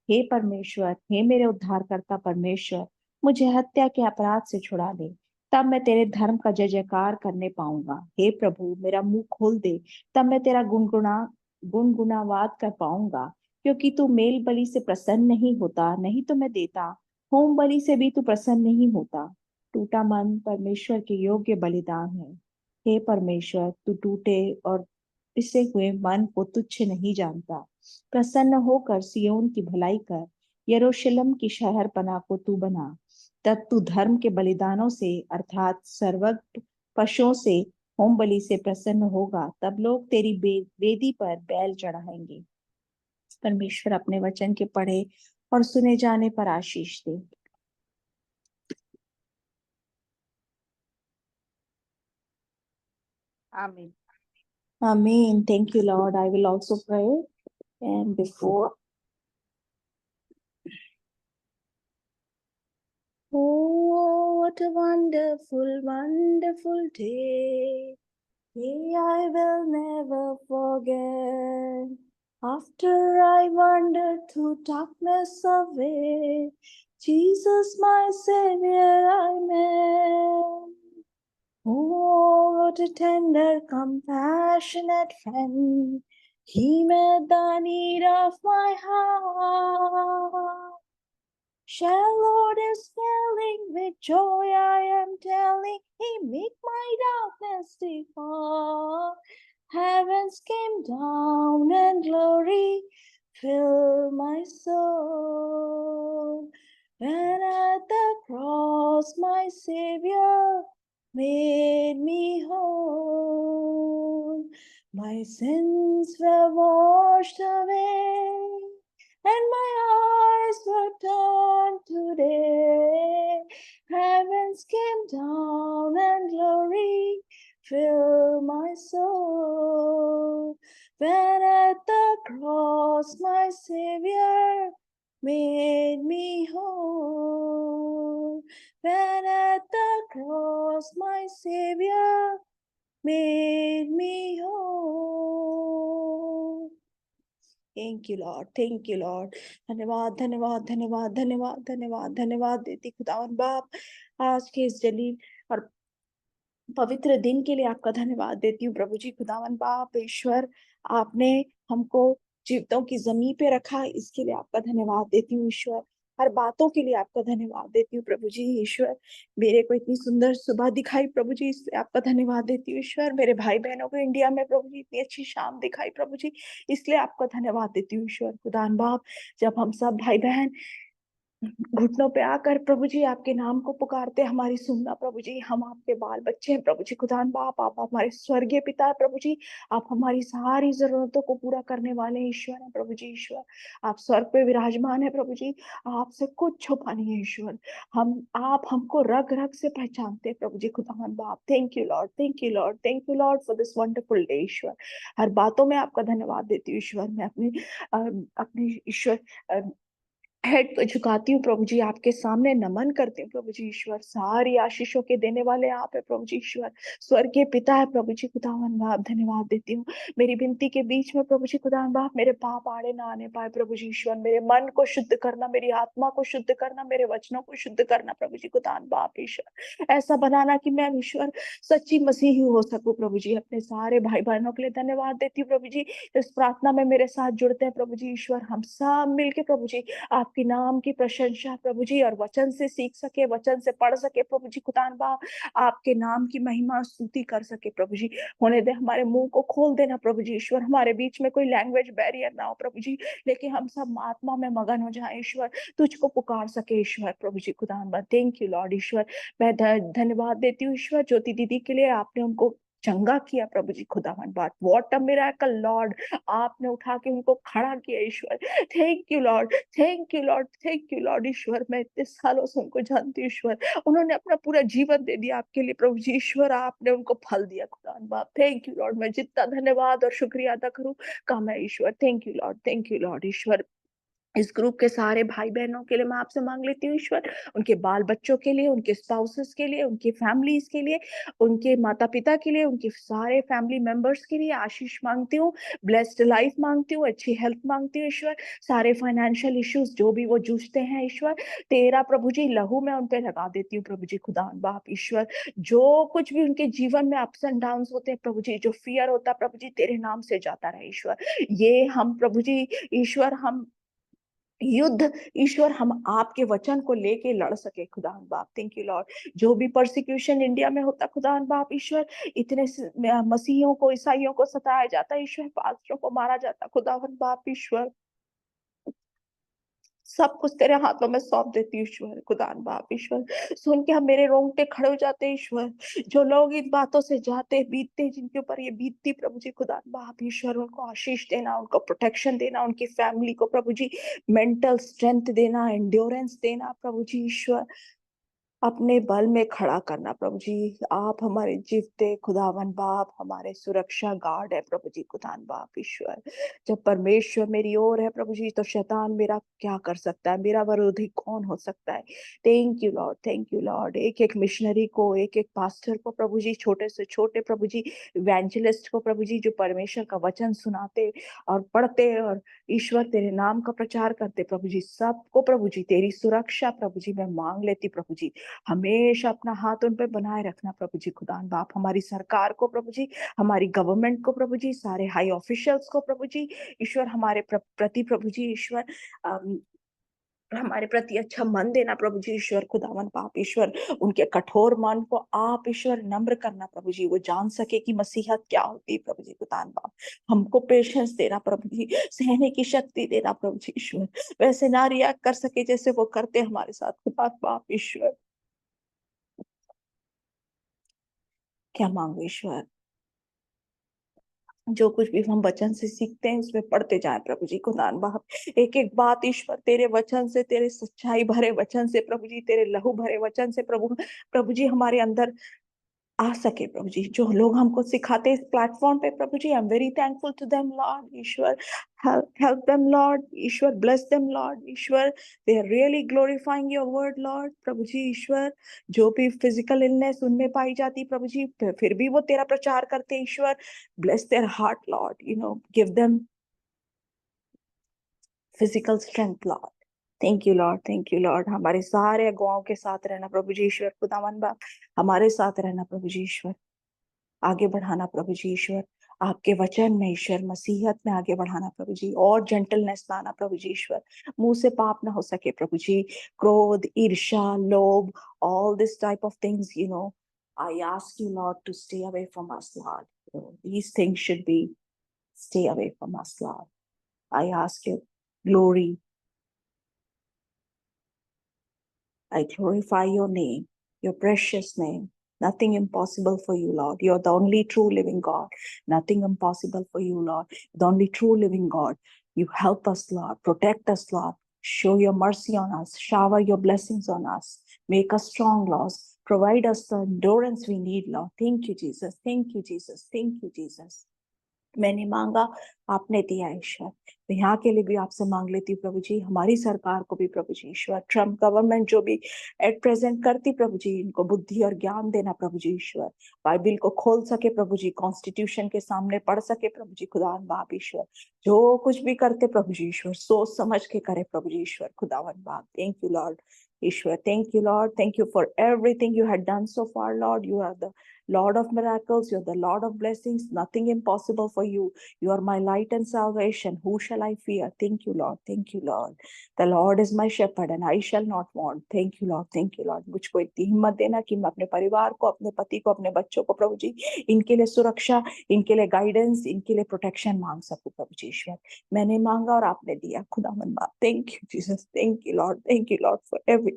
हे परमेश्वर, हे मेरे उद्धारकर्ता परमेश्वर, मुझे हत्या के अपराध से छुड़ा दे। तब मैं तेरे धर्म का जय जयकार करने पाऊंगा। हे प्रभु, मेरा मुंह खोल दे, तब मैं तेरा गुणगुणावाद कर पाऊंगा। क्योंकि तू मेल बलि से प्रसन्न नहीं होता, नहीं तो मैं देता। होम बलि से भी तू प्रसन्न नहीं होता। टूटा मन परमेश्वर के योग्य बलिदान है। हे परमेश्वर, तू टूटे और पिसे हुए मन को तुच्छ नहीं जानता। प्रसन्न होकर सियोन की भलाई कर, यरूशलेम की शहरपनाह को तू बना। तब तू धर्म के बलिदानों से अर्थात सर्वत्र पशुओं से होम बलि से प्रसन्न होगा। तब लोग तेरी वेदी पर बैल चढ़ाएंगे। परमेश्वर अपने वचन के पढ़े और सुने जाने पर आशीष दे। आमीन। Amen. Thank you, Lord. I will also pray. And before Oh, what a wonderful, wonderful day. Day I will never forget. After I wandered through darkness away, Jesus, my Savior, I met. Oh, what a tender, compassionate friend. He met the need of my heart. Shall Lord is filling with joy, I am telling, He make my darkness depart. Heavens came down and glory filled my soul. When at the cross my Savior made me whole, my sins were washed away, and my eyes were turned today. Heavens came down and glory filled my soul. When at the cross my Savior made me whole. When at the cross my Savior made me whole. Thank you Lord, thank you Lord. धन्यवाद धन्यवाद धन्यवाद धन्यवाद धन्यवाद धन्यवाद देती खुदावन बाप आज के इस जलील और पवित्र दिन के लिए आपका धन्यवाद देती हूँ प्रभु जी। खुदावन बाप ईश्वर, आपने हमको जीवितों की जमीन पे रखा, इसके लिए आपका धन्यवाद देती हूँ ईश्वर। हर बातों के लिए आपका धन्यवाद देती हूँ प्रभु जी। ईश्वर, मेरे को इतनी सुंदर सुबह दिखाई प्रभु जी, इसलिए आपका धन्यवाद देती हूँ ईश्वर। मेरे भाई बहनों को इंडिया में प्रभु जी इतनी अच्छी शाम दिखाई प्रभु जी, इसलिए आपका धन्यवाद देती हूँ ईश्वर। खुदान बाप, जब हम सब भाई बहन घुटनों पे आकर प्रभु जी आपके नाम को पुकारते, हमारी सुनना प्रभु जी। हम आपके बाल बच्चे हैं प्रभु जी। खुदान बाप, आप हमारे स्वर्गीय पिता है प्रभु जी। आप हमारी सारी जरूरतों को पूरा करने वाले ईश्वर हैं प्रभु जी। ईश्वर, आप स्वर्ग पे विराजमान है प्रभु जी, आपसे कुछ छुपा नहीं है ईश्वर। आप हमको रग रग से पहचानते हैं प्रभु जी। खुदान बाप, thank you Lord, thank you Lord, thank you Lord for this wonderful day ईश्वर। हर बातों में आपका धन्यवाद देती हूँ ईश्वर। मैं अपनी ईश्वर हेड को झुकाती हूँ प्रभु जी, आपके सामने नमन करती हूँ प्रभु जी। ईश्वर, सारी आशीषों के देने वाले आप है प्रभु जी। ईश्वर, स्वर्गीय पिता है प्रभु जी। खुदावन बाप, धन्यवाद देती हूँ। मेरी विनती के बीच में प्रभु जी खुदावन बाप, मेरे पाप आड़े ना आने पाए प्रभु जी। ईश्वर, मेरे मन को शुद्ध करना, मेरी आत्मा को शुद्ध करना, मेरे वचनों को शुद्ध करना प्रभु जी। खुदावन बाप ईश्वर, ऐसा बनाना कि मैं ईश्वर सच्ची मसीही हो सकूं प्रभु जी। अपने सारे भाई बहनों के लिए धन्यवाद देती हूँ प्रभु जी, इस प्रार्थना में मेरे साथ जुड़ते हैं प्रभु जी। ईश्वर, हम सब मिलके प्रभु जी आपके नाम की प्रशंसा प्रभु जी और वचन से सीख सके, वचन से पढ़ सके प्रभु जी। खुदान बाप, आपके नाम की महिमा स्तुति कर सके प्रभु जी। होने दे, हमारे मुंह को खोल देना प्रभु जी। ईश्वर, हमारे बीच में कोई लैंग्वेज बैरियर ना हो प्रभु जी, लेकिन हम सब आत्मा में मगन हो जाए ईश्वर, तुझको पुकार सके ईश्वर प्रभु जी। खुदान बाप, थैंक यू लॉर्ड। ईश्वर, मैं धन्यवाद देती हूँ ईश्वर, ज्योति दीदी के लिए आपने उनको चंगा किया प्रभु जी। खुदावन बात, व्हाट अ मिरेकल लॉर्ड, आपने उठा के उनको खड़ा किया ईश्वर। Thank you Lord, thank you Lord, thank you Lord. ईश्वर, मैं इतने सालों से उनको जानती हूँ ईश्वर, उन्होंने अपना पूरा जीवन दे दिया आपके लिए प्रभु जी। ईश्वर, आपने उनको फल दिया खुदान बाप, थैंक यू लॉर्ड। मैं जितना धन्यवाद और शुक्रिया अदा करूं कम है ईश्वर। Thank you Lord, thank you Lord. ईश्वर, इस ग्रुप के सारे भाई बहनों के लिए मैं आपसे मांग लेती हूँ ईश्वर, उनके बाल बच्चों के लिए, उनके स्पाउसेस के लिए, उनकी फैमिलीज के लिए, उनके माता पिता के लिए, उनके सारे फैमिली मेंबर्स के लिए आशीष मांगती हूँ, ब्लेस्ड लाइफ मांगती हूँ, अच्छी हेल्थ मांगती हूँ ईश्वर। सारे फाइनेंशियल इश्यूज जो भी वो जूझते हैं ईश्वर, तेरा प्रभु जी लहू में उन पे लगा देती हूँ प्रभु जी। खुदान बाप ईश्वर, जो कुछ भी उनके जीवन में अप्स एंड डाउन होते हैं प्रभु जी, जो फियर होता है प्रभु जी, तेरे नाम से जाता रहे ईश्वर। ये हम प्रभु जी ईश्वर, हम युद्ध ईश्वर, हम आपके वचन को लेके लड़ सके खुदान बाप। Thank you Lord. जो भी परसिक्यूशन इंडिया में होता खुदान बाप ईश्वर, इतने मसीहियों को, ईसाइयों को सताया जाता ईश्वर, पास्टरों को मारा जाता खुदावन बाप ईश्वर, सब कुछ तेरे हाथों में सौंप देती हूँ ईश्वर। खुदान बाप ईश्वर, सुन के हम मेरे रोंगटे खड़े हो जाते ईश्वर। जो लोग इन बातों से जाते बीतते, जिनके ऊपर ये बीतती प्रभु जी, खुदान बाप ईश्वर, उनको आशीष देना, उनको प्रोटेक्शन देना, उनकी फैमिली को प्रभु जी मेंटल स्ट्रेंथ देना, एंड्योरेंस देना प्रभु जी ईश्वर। अपने बल में खड़ा करना प्रभु जी। आप हमारे जीवते खुदावन बाप, हमारे सुरक्षा गार्ड है प्रभु जी खुदावन बाप ईश्वर। जब परमेश्वर मेरी ओर है प्रभु जी, तो शैतान मेरा क्या कर सकता है, मेरा विरोधी कौन हो सकता है। Thank you Lord, thank you Lord. एक एक मिशनरी को, एक एक पास्टर को प्रभु जी, छोटे से छोटे प्रभु जी इवेंजलिस्ट को प्रभु जी, जो परमेश्वर का वचन सुनाते और पढ़ते और ईश्वर तेरे नाम का प्रचार करते प्रभु जी, सबको प्रभु जी तेरी सुरक्षा प्रभु जी मैं मांग लेती प्रभु जी। हमेशा अपना हाथ उन पे बनाए रखना प्रभु जी खुदान बाप। हमारी सरकार को प्रभु जी, हमारी गवर्नमेंट को प्रभु जी, सारे हाई ऑफिशियल्स को प्रभु जी ईश्वर, हमारे प्रति प्रभु जी ईश्वर हमारे प्रति अच्छा मन देना प्रभु जी ईश्वर खुदावन पाप ईश्वर। उनके कठोर मन को आप ईश्वर नम्र करना प्रभु जी, वो जान सके कि मसीहत क्या होती है प्रभु जी खुदान पाप। हमको पेशेंस देना प्रभु जी, सहने की शक्ति देना प्रभु जी ईश्वर। वैसे ना रिएक्ट कर सके जैसे वो करते हमारे साथ खुदान पाप ईश्वर। क्या मांगो ईश्वर, जो कुछ भी हम वचन से सीखते हैं उसमें पढ़ते जाए प्रभु जी खुदान बाप। एक एक बात ईश्वर तेरे वचन से, तेरे सच्चाई भरे वचन से प्रभु जी, तेरे लहू भरे वचन से प्रभु, प्रभु जी हमारे अंदर आ सके प्रभु जी। जो लोग हमको सिखाते हैं इस प्लेटफॉर्म पे प्रभु जी, I am very thankful to them Lord ईश्वर। हेल्प देम लॉर्ड ईश्वर, ब्लेस देम लॉर्ड ईश्वर। They are really glorifying your word Lord प्रभु जी ईश्वर। जो भी फिजिकल इलनेस उनमें पाई जाती प्रभु जी, फिर भी वो तेरा प्रचार करते ईश्वर। Bless their heart Lord, you know, give them physical strength Lord. Thank you Lord, thank you Lord. हमारे सारे अगुवाओं के साथ रहना प्रभु जी ईश्वर खुदावन बाप, हमारे साथ रहना प्रभु जी ईश्वर। आगे बढ़ाना प्रभु जी ईश्वर, आपके वचन में ईश्वर, मसीहत में आगे बढ़ाना प्रभु जी, और जेंटलनेस लाना प्रभु जी ईश्वर। मुंह से पाप ना हो सके प्रभु जी, क्रोध, ईर्ष्या, लोभ, all this type of things, you know, I ask you Lord to stay away from us Lord. You know, these things should be stay away from us Lord. I ask you glory, I glorify your name, your precious name. Nothing impossible for you, Lord. You're the only true living God. Nothing impossible for you, Lord. The only true living God. You help us, Lord. Protect us, Lord. Show your mercy on us. Shower your blessings on us. Make us strong, Lord. Provide us the endurance we need, Lord. Thank you, Jesus. Thank you, Jesus. Thank you, Jesus. मैंने मांगा, आपने दिया ईश्वर। तो यहाँ के लिए भी आपसे मांग लेती हूँ प्रभु जी, हमारी सरकार को भी प्रभु जी ईश्वर, ट्रम्प गवर्नमेंट जो भी एट प्रेजेंट करती प्रभु जी, इनको बुद्धि और ज्ञान देना प्रभु जी ईश्वर। बाइबिल को खोल सके प्रभु जी, कॉन्स्टिट्यूशन के सामने पढ़ सके प्रभु जी खुदावन बाप ईश्वर। जो कुछ भी करते प्रभु जी ईश्वर, सोच समझ के करे प्रभु जी ईश्वर खुदावन बाप। Thank you Lord Ishwar, thank you Lord, thank you for everything you had done so far Lord. You are the Lord of miracles, you're the Lord of blessings, nothing impossible for you. You are my light and salvation. Who shall I fear? Thank you, Lord. Thank you, Lord. The Lord is my shepherd and I shall not want. Thank you, Lord. Thank you, Lord. मुझको इतनी हिम्मत देना कि मैं अपने परिवार को, अपने पति को, अपने बच्चों को प्रभु जी, इनके लिए सुरक्षा, इनके लिए गाइडेंस, इनके लिए प्रोटेक्शन मांग सकूं प्रभु जी ईश्वर। मैंने मांगा और आपने दिया खुदावन बाप। Thank you Jesus, thank you Lord, thank you Lord for everything.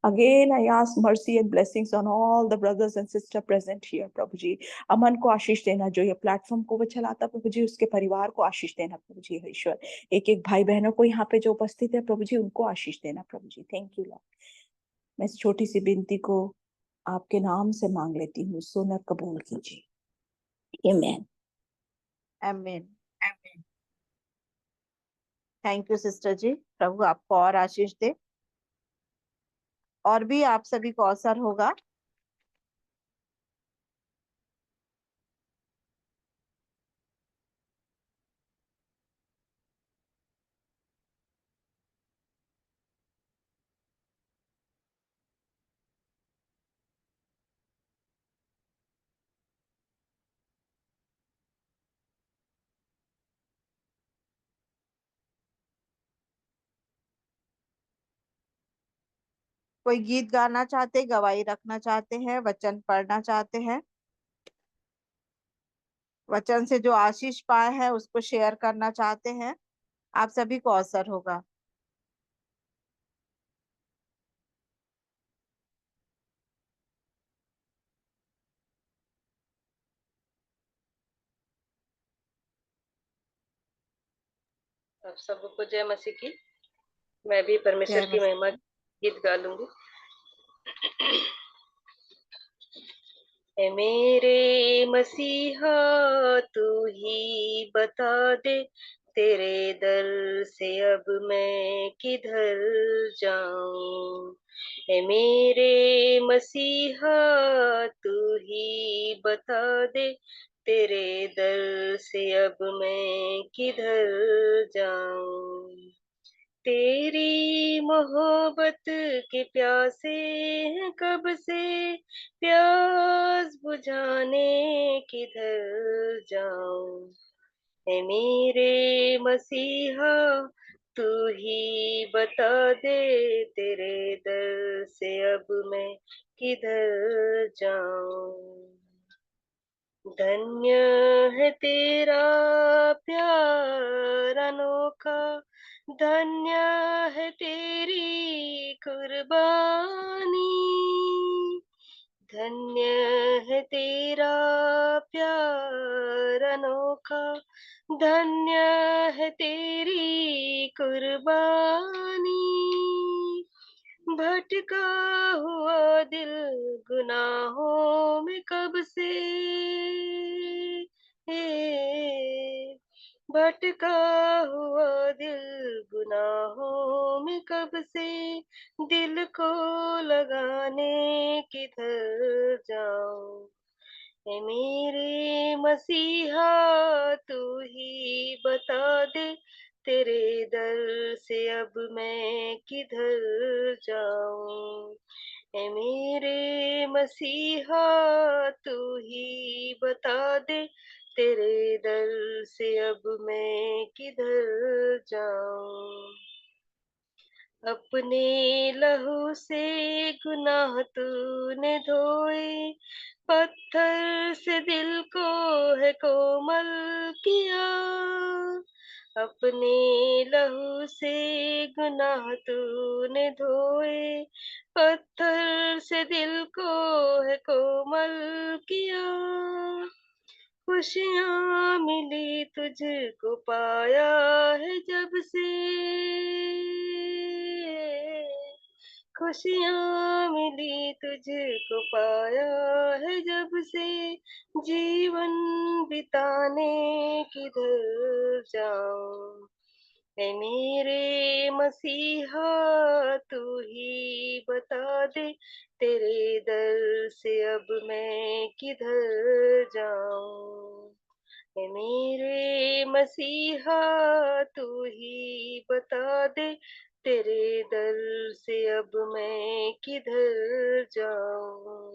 Again, I ask mercy and blessings on all the brothers and sisters present here, प्रभु जी। अमन को आशीष देना, जो ये प्लेटफॉर्म को वो चलाता प्रभु जी, उसके परिवार को आशीष देना प्रभु जी ईश्वर। एक एक भाई बहनों को यहाँ पे जो उपस्थित है प्रभु जी, उनको आशीष देना प्रभु जी। Thank you Lord. मैं इस छोटी सी विनती को आपके नाम से मांग लेती हूँ, सुनकर कबूल कीजिए। आमीन। आमीन। थैंक यू सिस्टर जी, प्रभु आपको और आशीष दे, और भी आप सभी को अवसर होगा। कोई गीत गाना चाहते, गवाही रखना चाहते हैं, वचन पढ़ना चाहते हैं, वचन से जो आशीष पाए हैं उसको शेयर करना चाहते हैं, आप सभी को अवसर होगा। आप सबको जय मसीह की। मैं भी परमेश्वर जय की मसीह। महिमा गीत गा लूंगी। ए मेरे मसीहा तू ही बता दे तेरे दर से अब मैं किधर जाऊं। ए मेरे मसीहा तू ही बता दे तेरे दर से अब मैं किधर जाऊं। तेरी मोहब्बत के प्यासे हैं कब से, प्यास बुझाने किधर जाऊं। है मेरे मसीहा तू ही बता दे तेरे दर से अब मैं किधर जाऊं। धन्य है तेरा प्यार अनोखा, धन्य है तेरी कुर्बानी, धन्य है तेरा प्यार अनोखा, धन्य है तेरी कुर्बानी। भटका हुआ दिल गुनाहों में कब से, भटका हुआ दिल गुनाहों में कब से, दिल को लगाने किधर जाऊं। ए मेरे मसीहा तू ही बता दे तेरे दर से अब मैं किधर जाऊं। ए मेरे मसीहा तू ही बता दे तेरे दर से अब मैं किधर जाऊं। अपने लहू से गुनाह तूने धोए, पत्थर से दिल को है कोमल किया। अपने लहू से गुनाह तूने धोए, पत्थर से दिल को है कोमल किया। खुशियाँ मिली तुझको पाया है जब से, खुशियाँ मिली तुझको पाया है जब से, जीवन बिताने किधर जाऊं। है मेरे मसीहा तू ही बता दे तेरे दर से अब मैं किधर जाऊं। है मेरे मसीहा तू ही बता दे तेरे दर से अब मैं किधर जाऊं।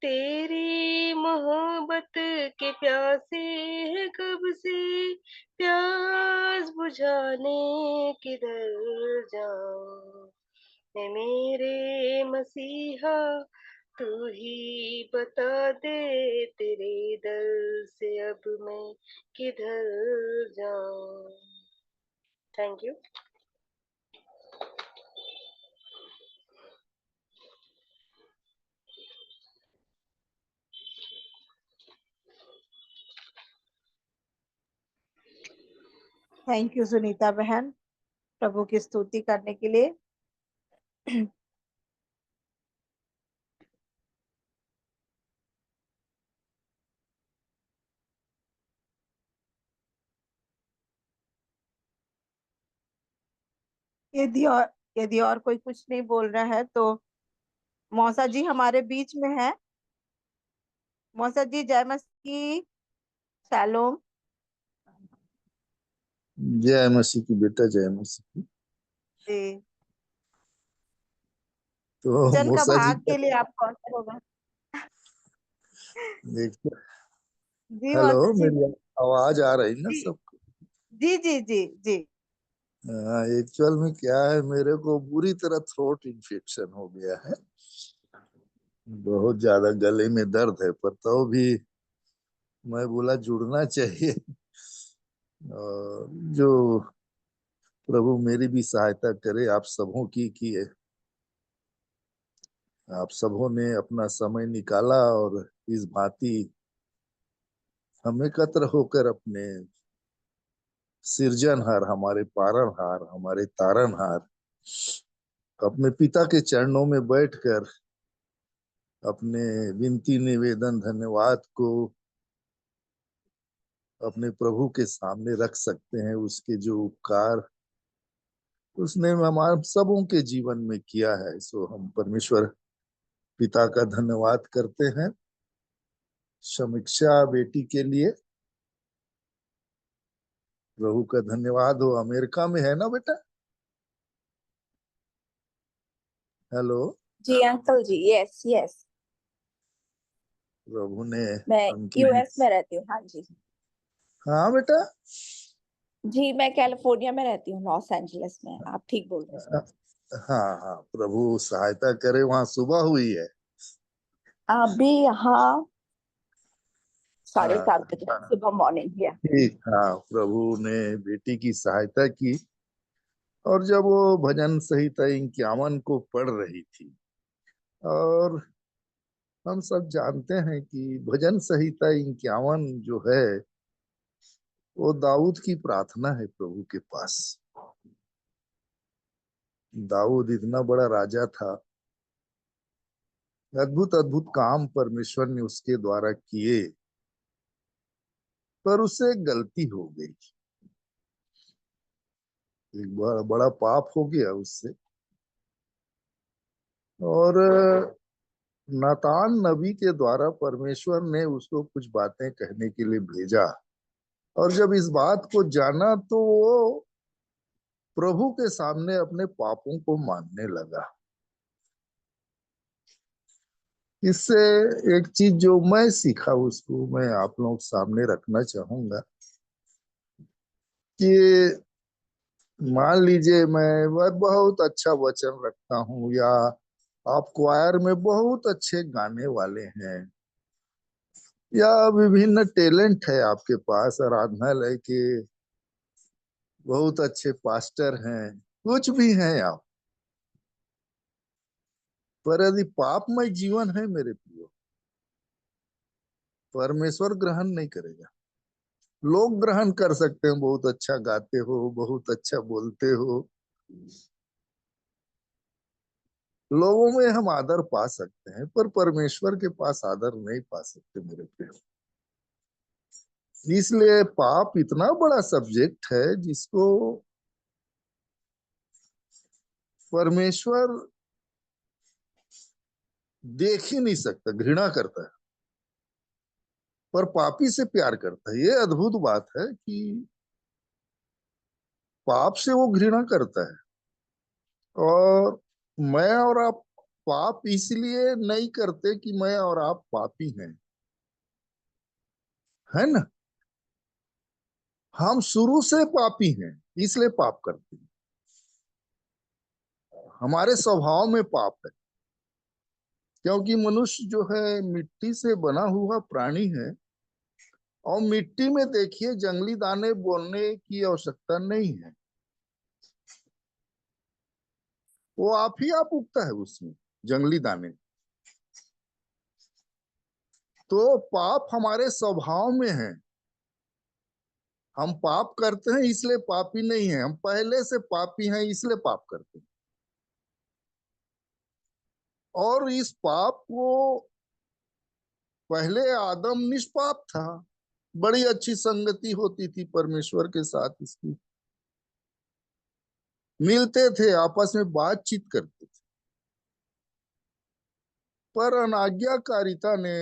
तेरी मोहब्बत के प्यासे हैं कब से, प्यास बुझाने किधर जाऊं। है मेरे मसीहा तू ही बता दे तेरे दर से अब मैं किधर जाऊं। Thank you. Thank you Sunita बहन प्रभु की स्तुति करने के लिए। यदि और यदि और कोई कुछ नहीं बोल रहा है तो मौसा जी हमारे बीच में है। मौसा जी जय मसीह। शैलोम। जय मसीह की बेटा, जय मसीह की। जी तो जन का मूसा जी भाग के लिए आप कौन सा होगा? देखिए, जी हेलो, मौसा जी। मेरी आवाज आ रही ना जी सबको? जी जी जी जी। एक्चुअल में क्या है, मेरे को बुरी तरह थ्रोट इन्फेक्शन हो गया है, बहुत ज्यादा गले में दर्द है, पर तो भी मैं बोला जुड़ना चाहिए। और जो प्रभु मेरी भी सहायता करे, आप सबों की है। आप सबों ने अपना समय निकाला और इस भांति हम एकत्र होकर अपने सिरजनहार, हमारे पालनहार, हमारे तारनहार अपने पिता के चरणों में बैठकर अपने विनती निवेदन धन्यवाद को अपने प्रभु के सामने रख सकते हैं। उसके जो उपकार उसने हमारे सबों के जीवन में किया है, सो हम परमेश्वर पिता का धन्यवाद करते हैं। समीक्षा बेटी के लिए प्रभु का धन्यवाद हो। अमेरिका में है ना बेटा? हेलो। जी अंकल जी, यस यस, प्रभु ने मैं उनकी भी। यूएस में रहती हूँ। हाँ जी। हाँ बेटा। जी मैं कैलिफोर्निया में रहती हूँ, लॉस एंजलिस में। आप ठीक बोल रहे हैं। हाँ हाँ, प्रभु सहायता करे। वहां सुबह हुई है। अभी यहाँ हाँ 7:30 बजे सुबह मॉर्निंग है। ठीक। हाँ, प्रभु ने बेटी की सहायता की। और जब वो भजन संहिता 51 को पढ़ रही थी, और हम सब जानते हैं कि भजन संहिता 51 जो है वो दाऊद की प्रार्थना है प्रभु के पास। दाऊद इतना बड़ा राजा था, अद्भुत अद्भुत काम परमेश्वर ने उसके द्वारा किए, पर उससे एक गलती हो गई। एक बड़ा बड़ा पाप हो गया उससे। और नातान नबी के द्वारा परमेश्वर ने उसको कुछ बातें कहने के लिए भेजा। और जब इस बात को जाना तो वो प्रभु के सामने अपने पापों को मानने लगा। इससे एक चीज जो मैं सीखा उसको मैं आप लोग सामने रखना चाहूंगा कि मान लीजिए मैं बहुत अच्छा वचन रखता हूँ, या आप क्वायर में बहुत अच्छे गाने वाले हैं, या विभिन्न टैलेंट है आपके पास, आराधनालय के बहुत अच्छे पास्टर हैं, कुछ भी हैं आप, पर यदि पापमय जीवन है मेरे प्रियो, परमेश्वर ग्रहण नहीं करेगा। लोग ग्रहण कर सकते हैं, बहुत अच्छा गाते हो, बहुत अच्छा बोलते हो, लोगों में हम आदर पा सकते हैं, पर परमेश्वर के पास आदर नहीं पा सकते मेरे प्रियो। इसलिए पाप इतना बड़ा सब्जेक्ट है जिसको परमेश्वर देख ही नहीं सकता, घृणा करता है, पर पापी से प्यार करता है। ये अद्भुत बात है कि पाप से वो घृणा करता है। और मैं और आप पाप इसलिए नहीं करते कि मैं और आप पापी हैं, है ना? हम शुरू से पापी हैं, इसलिए पाप करते हैं। हमारे स्वभाव में पाप है, क्योंकि मनुष्य जो है मिट्टी से बना हुआ प्राणी है। और मिट्टी में देखिए जंगली दाने बोलने की आवश्यकता नहीं है, वो आप ही आप उगता है उसमें जंगली दाने। तो पाप हमारे स्वभाव में है। हम पाप करते हैं इसलिए पापी नहीं है, हम पहले से पापी हैं इसलिए पाप करते हैं। और इस पाप को पहले आदम निष्पाप था, बड़ी अच्छी संगति होती थी परमेश्वर के साथ इसकी, मिलते थे, आपस में बातचीत करते थे। पर अनाज्ञाकारिता ने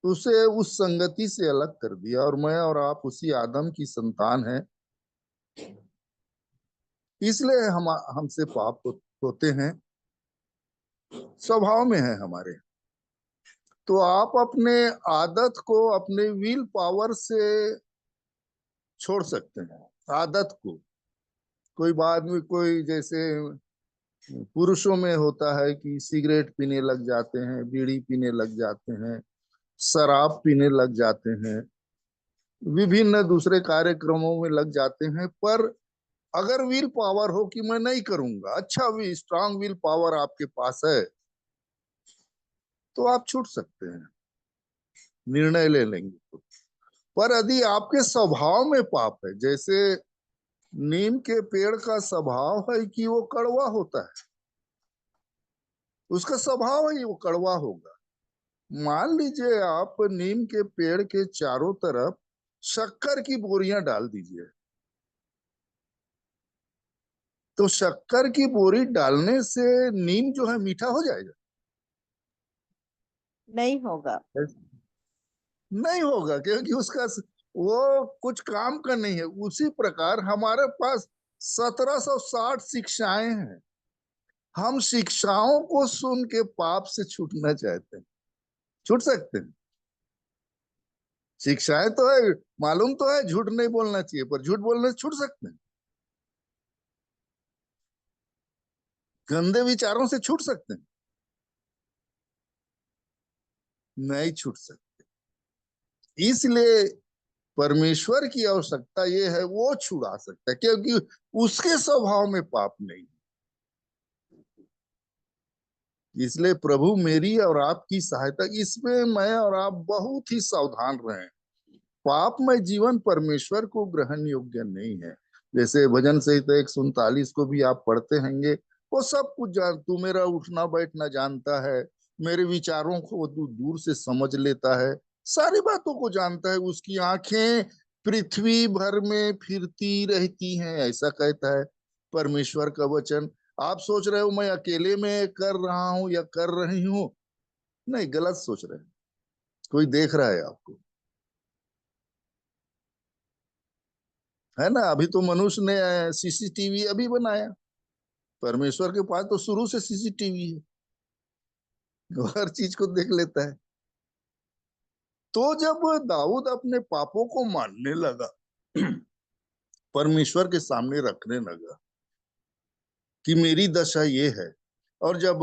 उसे उस संगति से अलग कर दिया, और मैं और आप उसी आदम की संतान हैं, इसलिए हम हमसे पाप होते हैं, स्वभाव में है हमारे। तो आप अपने आदत को अपने विल पावर से छोड़ सकते हैं। आदत को कोई बाद में, कोई जैसे पुरुषों में होता है कि सिगरेट पीने लग जाते हैं, बीड़ी पीने लग जाते हैं, शराब पीने लग जाते हैं, विभिन्न दूसरे कार्यक्रमों में लग जाते हैं। पर अगर विल पावर हो कि मैं नहीं करूंगा, अच्छा भी स्ट्रांग विल पावर आपके पास है, तो आप छूट सकते हैं, निर्णय ले लेंगे तो। पर यदि आपके स्वभाव में पाप है, जैसे नीम के पेड़ का स्वभाव है कि वो कड़वा होता है, उसका स्वभाव है वो कड़वा होगा। मान लीजिए आप नीम के पेड़ के चारों तरफ शक्कर की बोरियां डाल दीजिए, तो शक्कर की बोरी डालने से नीम जो है मीठा हो जाएगा? नहीं होगा। नहीं होगा, क्योंकि उसका वो कुछ काम का नहीं है। उसी प्रकार हमारे पास 1760 शिक्षाएं हैं, हम शिक्षाओं को सुन के पाप से छूटना चाहते हैं, छूट सकते हैं? शिक्षाएं तो है, मालूम तो है झूठ नहीं बोलना चाहिए, पर झूठ बोलने से छूट सकते हैं? गंदे विचारों से छूट सकते हैं? नहीं छूट सकते। इसलिए परमेश्वर की आवश्यकता ये है, वो छुड़ा सकता है, क्योंकि उसके स्वभाव में पाप नहीं। इसलिए प्रभु मेरी और आपकी सहायता, इसमें मैं और आप बहुत ही सावधान रहें। पापमय जीवन परमेश्वर को ग्रहण योग्य नहीं है। जैसे भजन संहिता 139 को भी आप पढ़ते होंगे, वो सब कुछ जान, तू मेरा उठना बैठना जानता है, मेरे विचारों को तू दूर से समझ लेता है, सारी बातों को जानता है, उसकी आंखें पृथ्वी भर में फिरती रहती हैं, ऐसा कहता है परमेश्वर का वचन। आप सोच रहे हो मैं अकेले में कर रहा हूं या कर रही हूं? नहीं, गलत सोच रहे हैं। कोई देख रहा है आपको, है ना? अभी तो मनुष्य ने सीसीटीवी अभी बनाया, परमेश्वर के पास तो शुरू से सीसीटीवी है, वो हर चीज को देख लेता है। तो जब दाऊद अपने पापों को मानने लगा, परमेश्वर के सामने रखने लगा कि मेरी दशा ये है, और जब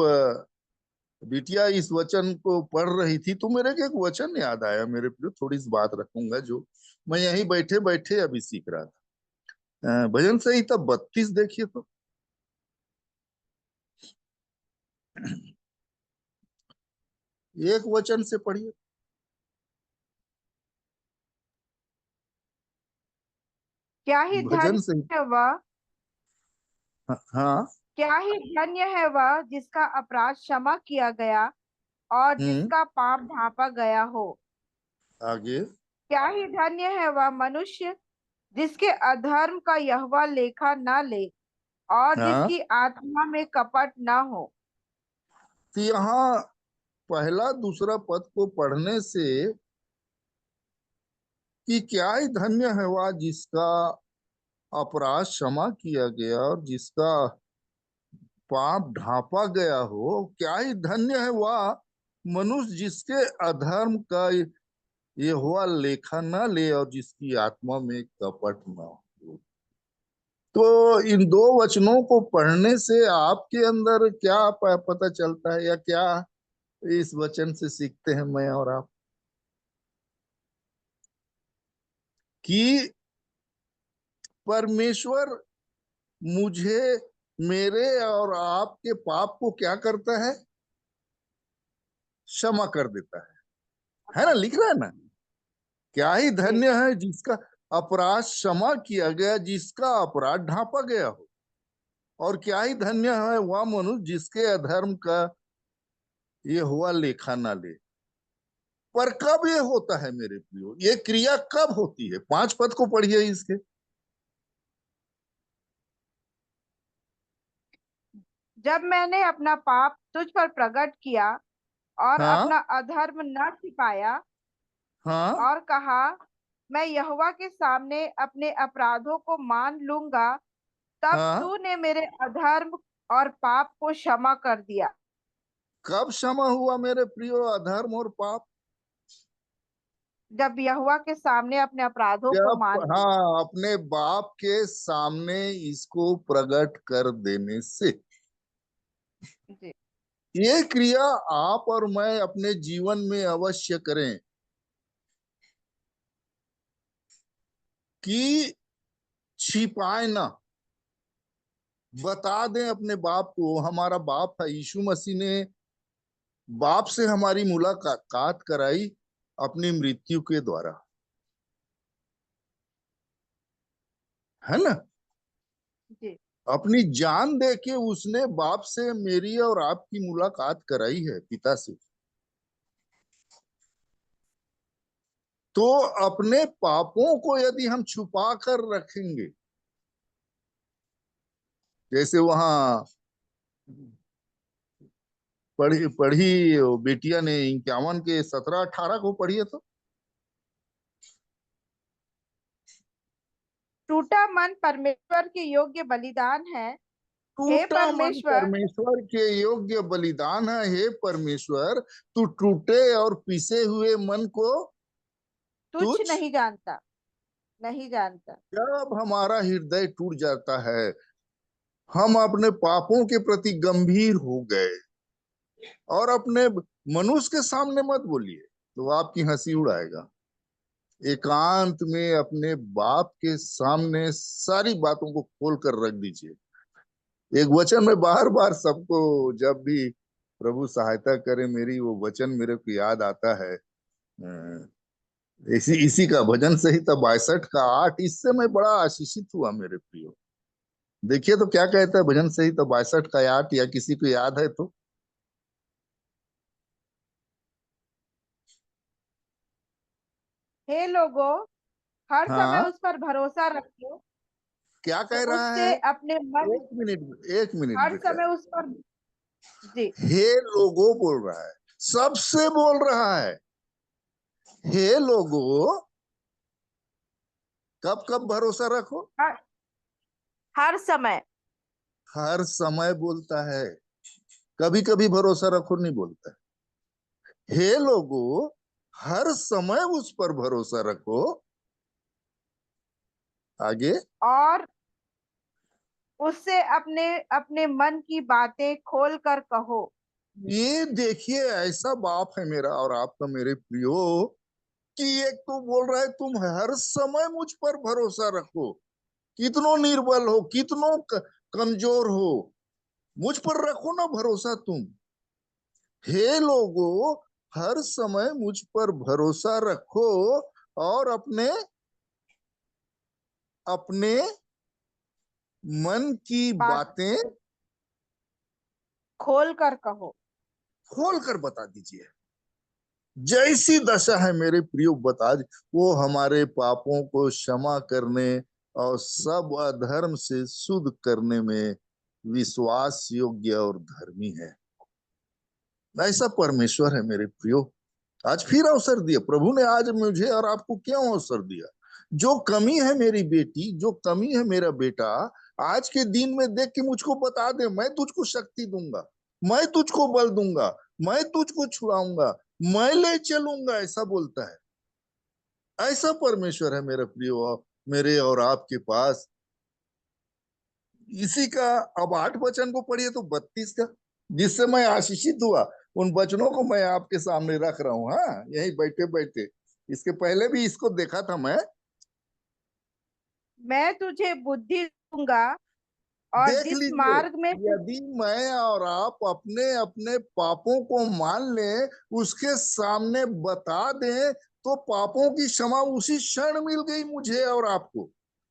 बिटिया इस वचन को पढ़ रही थी तो मेरे को एक वचन याद आया, मेरे प्रिय, थोड़ी सी बात रखूंगा जो मैं यहीं बैठे बैठे अभी सीख रहा था। भजन संहिता 32 देखिए तो, एक वचन से पढ़िए। क्या ही भजन धन्य संहिता, है वह, हाँ। क्या ही धन्य है वह जिसका अपराध क्षमा किया गया और हम्म। जिसका पाप ढांपा गया हो। आगे। क्या ही धन्य है वह मनुष्य जिसके अधर्म का यहोवा लेखा न ले और हाँ, जिसकी आत्मा में कपट न हो। तो यहाँ पहला दूसरा पद को पढ़ने से कि क्या ही धन्य है वह जिसका अपराध क्षमा किया गया और जिसका पाप ढांपा गया हो, क्या ही धन्य है वह मनुष्य जिसके अधर्म का यहोवा लेखा न ले और जिसकी आत्मा में कपट न हो। तो इन दो वचनों को पढ़ने से आपके अंदर क्या पता चलता है, या क्या इस वचन से सीखते हैं मैं और आप? कि परमेश्वर मुझे, मेरे और आपके पाप को क्या करता है? क्षमा कर देता है ना? लिख रहा है ना, क्या ही जी। धन्य है जिसका अपराध क्षमा किया गया, जिसका अपराध ढांपा गया हो, और क्या ही धन्य है वह मनुष्य जिसके अधर्म का ये हुआ लेखा ना ले। पर कब ये होता है मेरे प्रियो, ये क्रिया कब होती है? 5 पद को पढ़िए इसके। जब मैंने अपना पाप तुझ पर प्रकट किया और हाँ, अपना अधर्म न छिपाया हाँ, और कहा, मैं यहोवा के सामने अपने अपराधों को मान लूंगा, तब हाँ। तूने मेरे अधर्म और पाप को क्षमा कर दिया। कब क्षमा हुआ मेरे प्रियो अधर्म और पाप? जब यहोवा के सामने अपने अपराधों को जब, मान लिया। हाँ, अपने बाप के सामने इसको प्रकट कर देने से। जी। ये क्रिया आप और मैं अपने जीवन में अवश्य करें, कि छिपाए ना, बता दें अपने बाप को। हमारा बाप है यीशु मसीह ने बाप से हमारी मुलाकात कराई अपनी मृत्यु के द्वारा, है ना? जी। अपनी जान दे के उसने बाप से मेरी और आपकी मुलाकात कराई है, पिता से। तो अपने पापों को यदि हम छुपा कर रखेंगे, जैसे वहां पढ़ी पढ़ी बेटिया ने 51 के 17-18 को पढ़ी है, तो टूटा मन परमेश्वर के योग्य बलिदान है। हे टूटा मन परमेश्वर, परमेश्वर के योग्य बलिदान है। हे परमेश्वर, तू टूटे और पिसे हुए मन को तुच्छ तुच्छ। नहीं जानता, नहीं जानता। जब हमारा हृदय टूट जाता है, हम अपने पापों के प्रति गंभीर हो गए, और अपने मनुष्य के सामने मत बोलिए, तो आपकी हंसी उड़ाएगा। एकांत में अपने बाप के सामने सारी बातों को खोल कर रख दीजिए। एक वचन में बार बार सबको, जब भी प्रभु सहायता करे मेरी, वो वचन मेरे को याद आता है। इसी इसी का भजन संहिता 62 का 8, इससे मैं बड़ा आशीषित हुआ मेरे प्रियो। देखिए तो क्या कहता है भजन संहिता 62 का 8, या किसी को याद है तो? हे लोगों, हर समय हाँ, उस पर भरोसा रखो, क्या तो कह रहा है? उससे अपने मन, एक मिनट, एक मिनट हर बेटा। समय उस पर। जी। हे लोगो बोल रहा है, सबसे बोल रहा है। हे लोगो, कब कब भरोसा रखो? हर, हर समय। हर समय बोलता है, कभी कभी भरोसा रखो नहीं बोलता है। हे लोगो, हर समय उस पर भरोसा रखो। आगे, और उससे अपने अपने मन की बातें खोल कर कहो। ये देखिए, ऐसा बाप है मेरा और आपका मेरे प्रियो, कि एक तो बोल रहा है तुम हर समय मुझ पर भरोसा रखो। कितनो निर्बल हो, कितनो कमजोर हो, मुझ पर रखो ना भरोसा तुम। हे लोगो, हर समय मुझ पर भरोसा रखो, और अपने अपने मन की बात बातें खोल कर कहो। खोल कर बता दीजिए। जैसी दशा है मेरे प्रियो, बता वो हमारे पापों को क्षमा करने और सब अधर्म से शुद्ध करने में विश्वास योग्य और धर्मी है। ऐसा परमेश्वर है मेरे प्रियो। आज फिर अवसर दिया प्रभु ने, आज मुझे और आपको क्यों अवसर दिया? जो कमी है मेरी बेटी, जो कमी है मेरा बेटा, आज के दिन में देख के मुझको बता दे, मैं तुझको शक्ति दूंगा, मैं तुझको बल दूंगा, मैं तुझको छुड़ाऊंगा, मैं ले चलूंगा, ऐसा बोलता है। ऐसा परमेश्वर है मेरे प्रियो, मेरे और आपके पास। इसी का अब 8 वचन को पढ़िए तो 32 का, जिससे मैं आशीषित हुआ, उन वचनों को मैं आपके सामने रख रहा हूँ। हाँ, यही बैठे बैठे, इसके पहले भी इसको देखा था मैं। मैं तुझे बुद्धि दूंगा, और देख जिस लीजिए, मार्ग में तू। यदि मैं और आप अपने अपने पापों को मान लें, उसके सामने बता दें, तो पापों की क्षमा उसी क्षण मिल गई मुझे और आपको।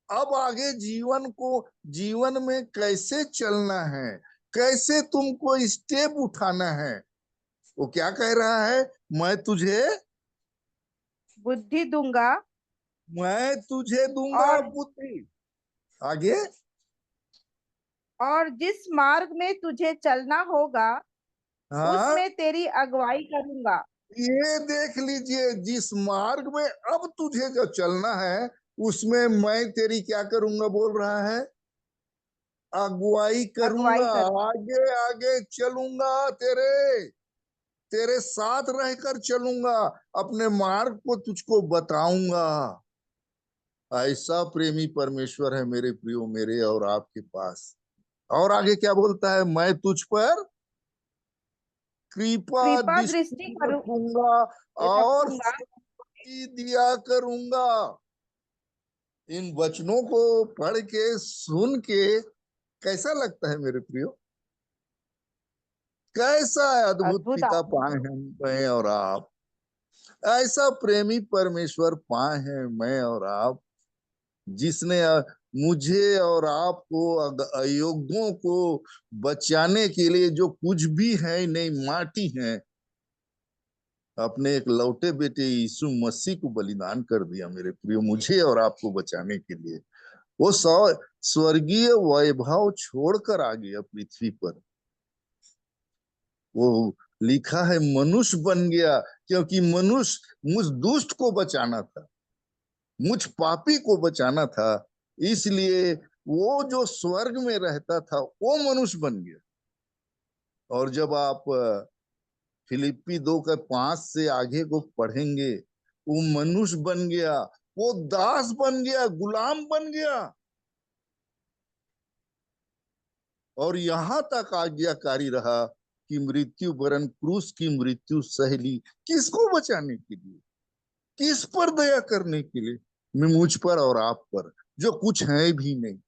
अब आगे जीवन में कैसे चलना है, कैसे तुमको स्टेप उठाना है, वो क्या कह रहा है? मैं तुझे बुद्धि दूंगा, मैं तुझे दूंगा और बुद्धि। आगे, जिस मार्ग में तुझे चलना होगा, हाँ, उसमें तेरी अगुवाई करूंगा। ये देख लीजिए, जिस मार्ग में अब तुझे जो चलना है, उसमें मैं तेरी क्या करूंगा बोल रहा है? अगुवाई अगुवाई करूंगा। करूंगा। आगे आगे चलूंगा, तेरे तेरे साथ रहकर चलूंगा, अपने मार्ग को तुझको बताऊंगा। ऐसा प्रेमी परमेश्वर है मेरे प्रियो, मेरे और आपके पास। और आगे क्या बोलता है? मैं तुझ पर कृपा कृपा दृष्टि दृष्टि करूं, रखूंगा और रखूंगा। शांति दिया करूंगा। इन वचनों को पढ़ के, सुन के कैसा लगता है मेरे प्रियो? कैसा अद्भुत अद्भुत पिता आत्मा। पाए हैं मैं और आप, ऐसा प्रेमी परमेश्वर पाए हैं मैं और आप, जिसने मुझे और आपको अयोग्यों को बचाने के लिए जो कुछ भी है नहीं माटी है, अपने एक लौटे बेटे यीशु मसीह को बलिदान कर दिया मेरे प्रियो, मुझे और आपको बचाने के लिए। वो स्वर्गीय वैभव छोड़कर आ गया पृथ्वी पर। वो लिखा है मनुष्य बन गया, क्योंकि मनुष्य मुझ दुष्ट को बचाना था, मुझ पापी को बचाना था। इसलिए वो जो स्वर्ग में रहता था वो मनुष्य बन गया। और जब आप फिलिप्पी 2:5 से आगे को पढ़ेंगे, वो मनुष्य बन गया, वो दास बन गया, गुलाम बन गया, और यहां तक आज्ञाकारी रहा कि मृत्यु वरन क्रूस की मृत्यु सह ली। किसको बचाने के लिए? किस पर दया करने के लिए? मैं मुझ पर और आप पर, जो कुछ है भी नहीं।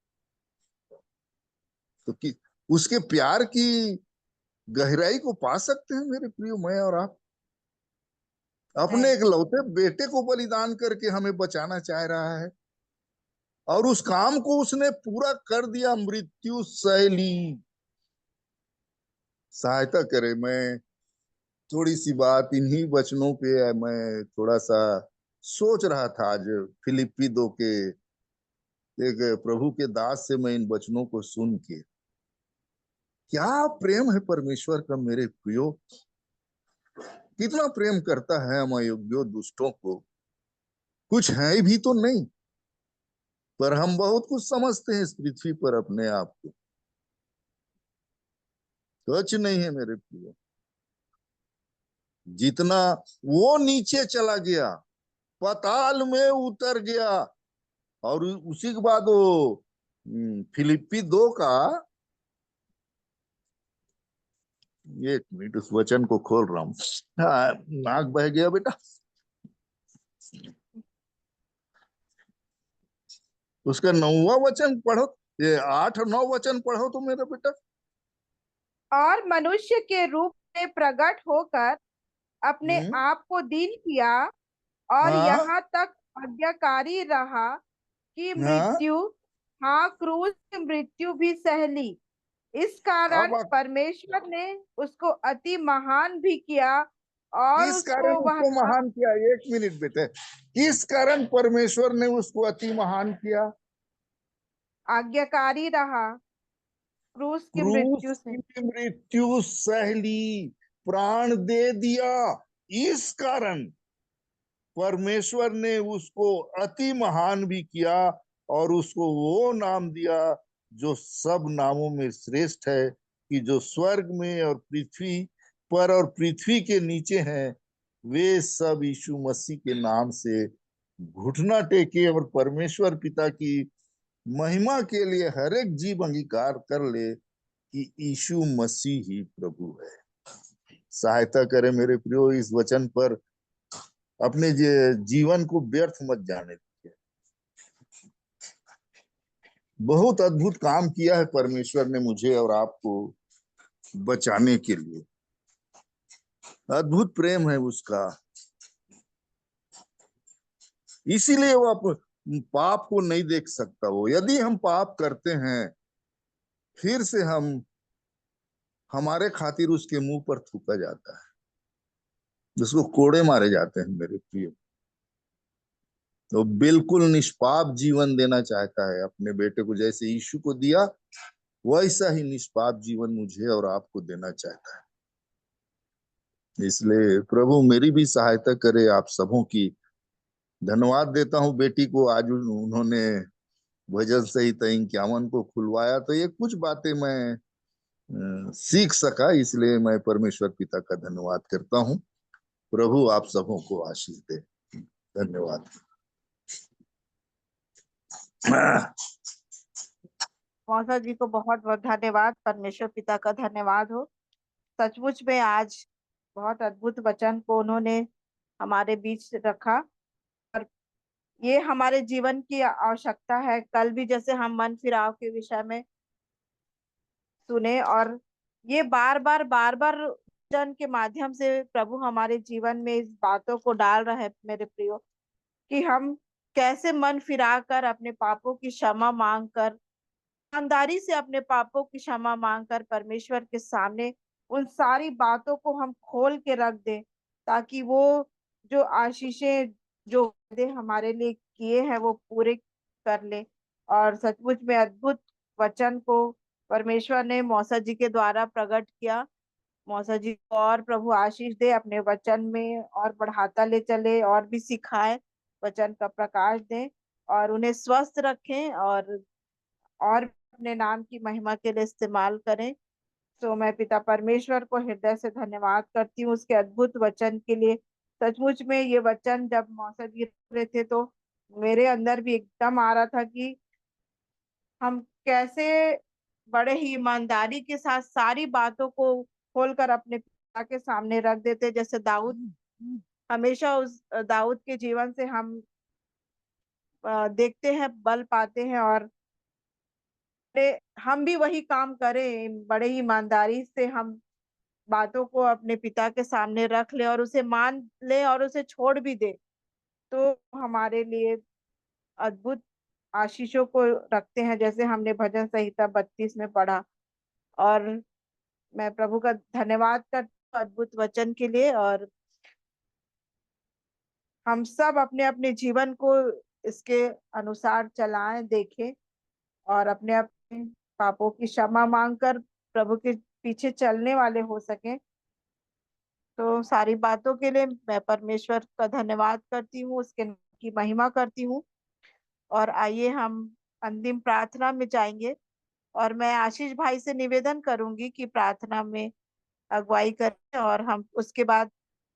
तो कि उसके प्यार की गहराई को पा सकते हैं मेरे प्रियो, मैं और आप। अपने एक लौते बेटे को बलिदान करके हमें बचाना चाह रहा है, और उस काम को उसने पूरा कर दिया, मृत्यु सह ली। सहायता करे। मैं थोड़ी सी बात इन्हीं वचनों पे मैं थोड़ा सा सोच रहा था आज। फिलिप्पी 2 के एक प्रभु के दास से मैं इन वचनों को सुन के, क्या प्रेम है परमेश्वर का मेरे प्रियो, कितना प्रेम करता है हम अयोग्य दुष्टों को। कुछ है भी तो नहीं, पर हम बहुत कुछ समझते हैं इस पृथ्वी पर अपने आप को। कुछ नहीं है मेरे प्रियो। जितना वो नीचे चला गया, पाताल में उतर गया, और उसी के बाद वो फिलिप्पी 2 का, एक मिनट उस वचन को खोल रहा हूं। हाँ, नाक बह गया बेटा। उसका 9वां वचन पढ़ो, ये 8 और 9 वचन पढ़ो तो मेरा बेटा। और मनुष्य के रूप में प्रकट होकर अपने हम्म। आप को दीन किया, और हाँ यहाँ तक आज्ञाकारी रहा कि हाँ। मृत्यु, हाँ, क्रूस की मृत्यु भी सह ली। इस कारण अब परमेश्वर ने उसको अति महान भी किया, और किस कारण उसको वह उसको महान किया? एक मिनट बेटे, किस कारण परमेश्वर ने उसको अति महान किया? आज्ञाकारी रहा क्रूस की क्रूस मृत्यु से। की मृत्यु सह ली, प्राण दे दिया। इस कारण परमेश्वर ने उसको अति महान भी किया, और उसको वो नाम दिया जो सब नामों में श्रेष्ठ है, कि जो स्वर्ग में और पृथ्वी पर और पृथ्वी के नीचे हैं, वे सब यीशु मसीह के नाम से घुटना टेके, और परमेश्वर पिता की महिमा के लिए हर एक जीव अंगीकार कर ले कि यीशु मसीह ही प्रभु है। सहायता करे मेरे प्रियो, इस वचन पर अपने जीवन को व्यर्थ मत जाने दीजिए। बहुत अद्भुत काम किया है परमेश्वर ने मुझे और आपको बचाने के लिए। अद्भुत प्रेम है उसका। इसीलिए वो पाप को नहीं देख सकता। वो यदि हम पाप करते हैं, फिर से हमारे खातिर उसके मुंह पर थूका जाता है, जिसको कोड़े मारे जाते हैं मेरे प्रिय। तो बिल्कुल निष्पाप जीवन देना चाहता है अपने बेटे को, जैसे यीशु को दिया, वैसा ही निष्पाप जीवन मुझे और आपको देना चाहता है। इसलिए प्रभु मेरी भी सहायता करे, आप सबों की। धन्यवाद देता हूँ बेटी को, आज उन्होंने भजन संहिता 51 को खुलवाया, तो ये कुछ बातें मैं सीख सका, इसलिए मैं परमेश्वर पिता का धन्यवाद करता हूँ। प्रभु आप सबों को आशीष दे। धन्यवाद। मौसा जी को बहुत बहुत धन्यवाद। परमेश्वर पिता का धन्यवाद हो। सचमुच में आज बहुत अद्भुत वचन को उन्होंने हमारे बीच रखा, और ये हमारे जीवन की आवश्यकता है। कल भी जैसे हम मन फिराव के विषय में सुने, और ये बार बार वचन के माध्यम से प्रभु हमारे जीवन में इस बातों को डाल रहे हैं मेरे प्रियो, कि हम कैसे मन फिराकर अपने पापों की क्षमा मांगकर, ईमानदारी से अपने पापों की क्षमा मांगकर परमेश्वर के सामने उन सारी बातों को हम खोल के रख दें, ताकि वो जो आशीषें, जो वादे हमारे लिए किए हैं वो पूरे कर ले। और सचमुच में अद्भुत वचन को परमेश्वर ने मौसा जी के द्वारा प्रकट किया। मौसा जी को और प्रभु आशीष दे, अपने वचन में और बढ़ाता ले चले और भी सिखाए, वचन का प्रकाश दें और उन्हें स्वस्थ रखें और अपने नाम की महिमा के लिए इस्तेमाल करें। तो मैं पिता परमेश्वर को हृदय से धन्यवाद करती हूँ उसके अद्भुत वचन के लिए। सचमुच में ये वचन जब मौसा जी रख रहे थे तो मेरे अंदर भी एकदम आ रहा था कि हम कैसे बड़े ही ईमानदारी के साथ सारी बातों को खोलकर अपने पिता के सामने रख देते, जैसे दाऊद। हमेशा उस दाऊद के जीवन से हम देखते हैं, बल पाते हैं और हम भी वही काम करें, बड़े ही ईमानदारी से हम बातों को अपने पिता के सामने रख ले और उसे मान ले और उसे छोड़ भी दे, तो हमारे लिए अद्भुत आशीषों को रखते हैं, जैसे हमने भजन संहिता 32 में पढ़ा। और मैं प्रभु का धन्यवाद करती हूँ अद्भुत वचन के लिए। और हम सब अपने अपने जीवन को इसके अनुसार चलाएं, देखें और अपने अपने पापों की क्षमा मांगकर प्रभु के पीछे चलने वाले हो सकें। तो सारी बातों के लिए मैं परमेश्वर का धन्यवाद करती हूँ, उसके नाम की महिमा करती हूँ। और आइए हम अंतिम प्रार्थना में जाएंगे और मैं आशीष भाई से निवेदन करूंगी कि प्रार्थना में अगुवाई करें और हम उसके बाद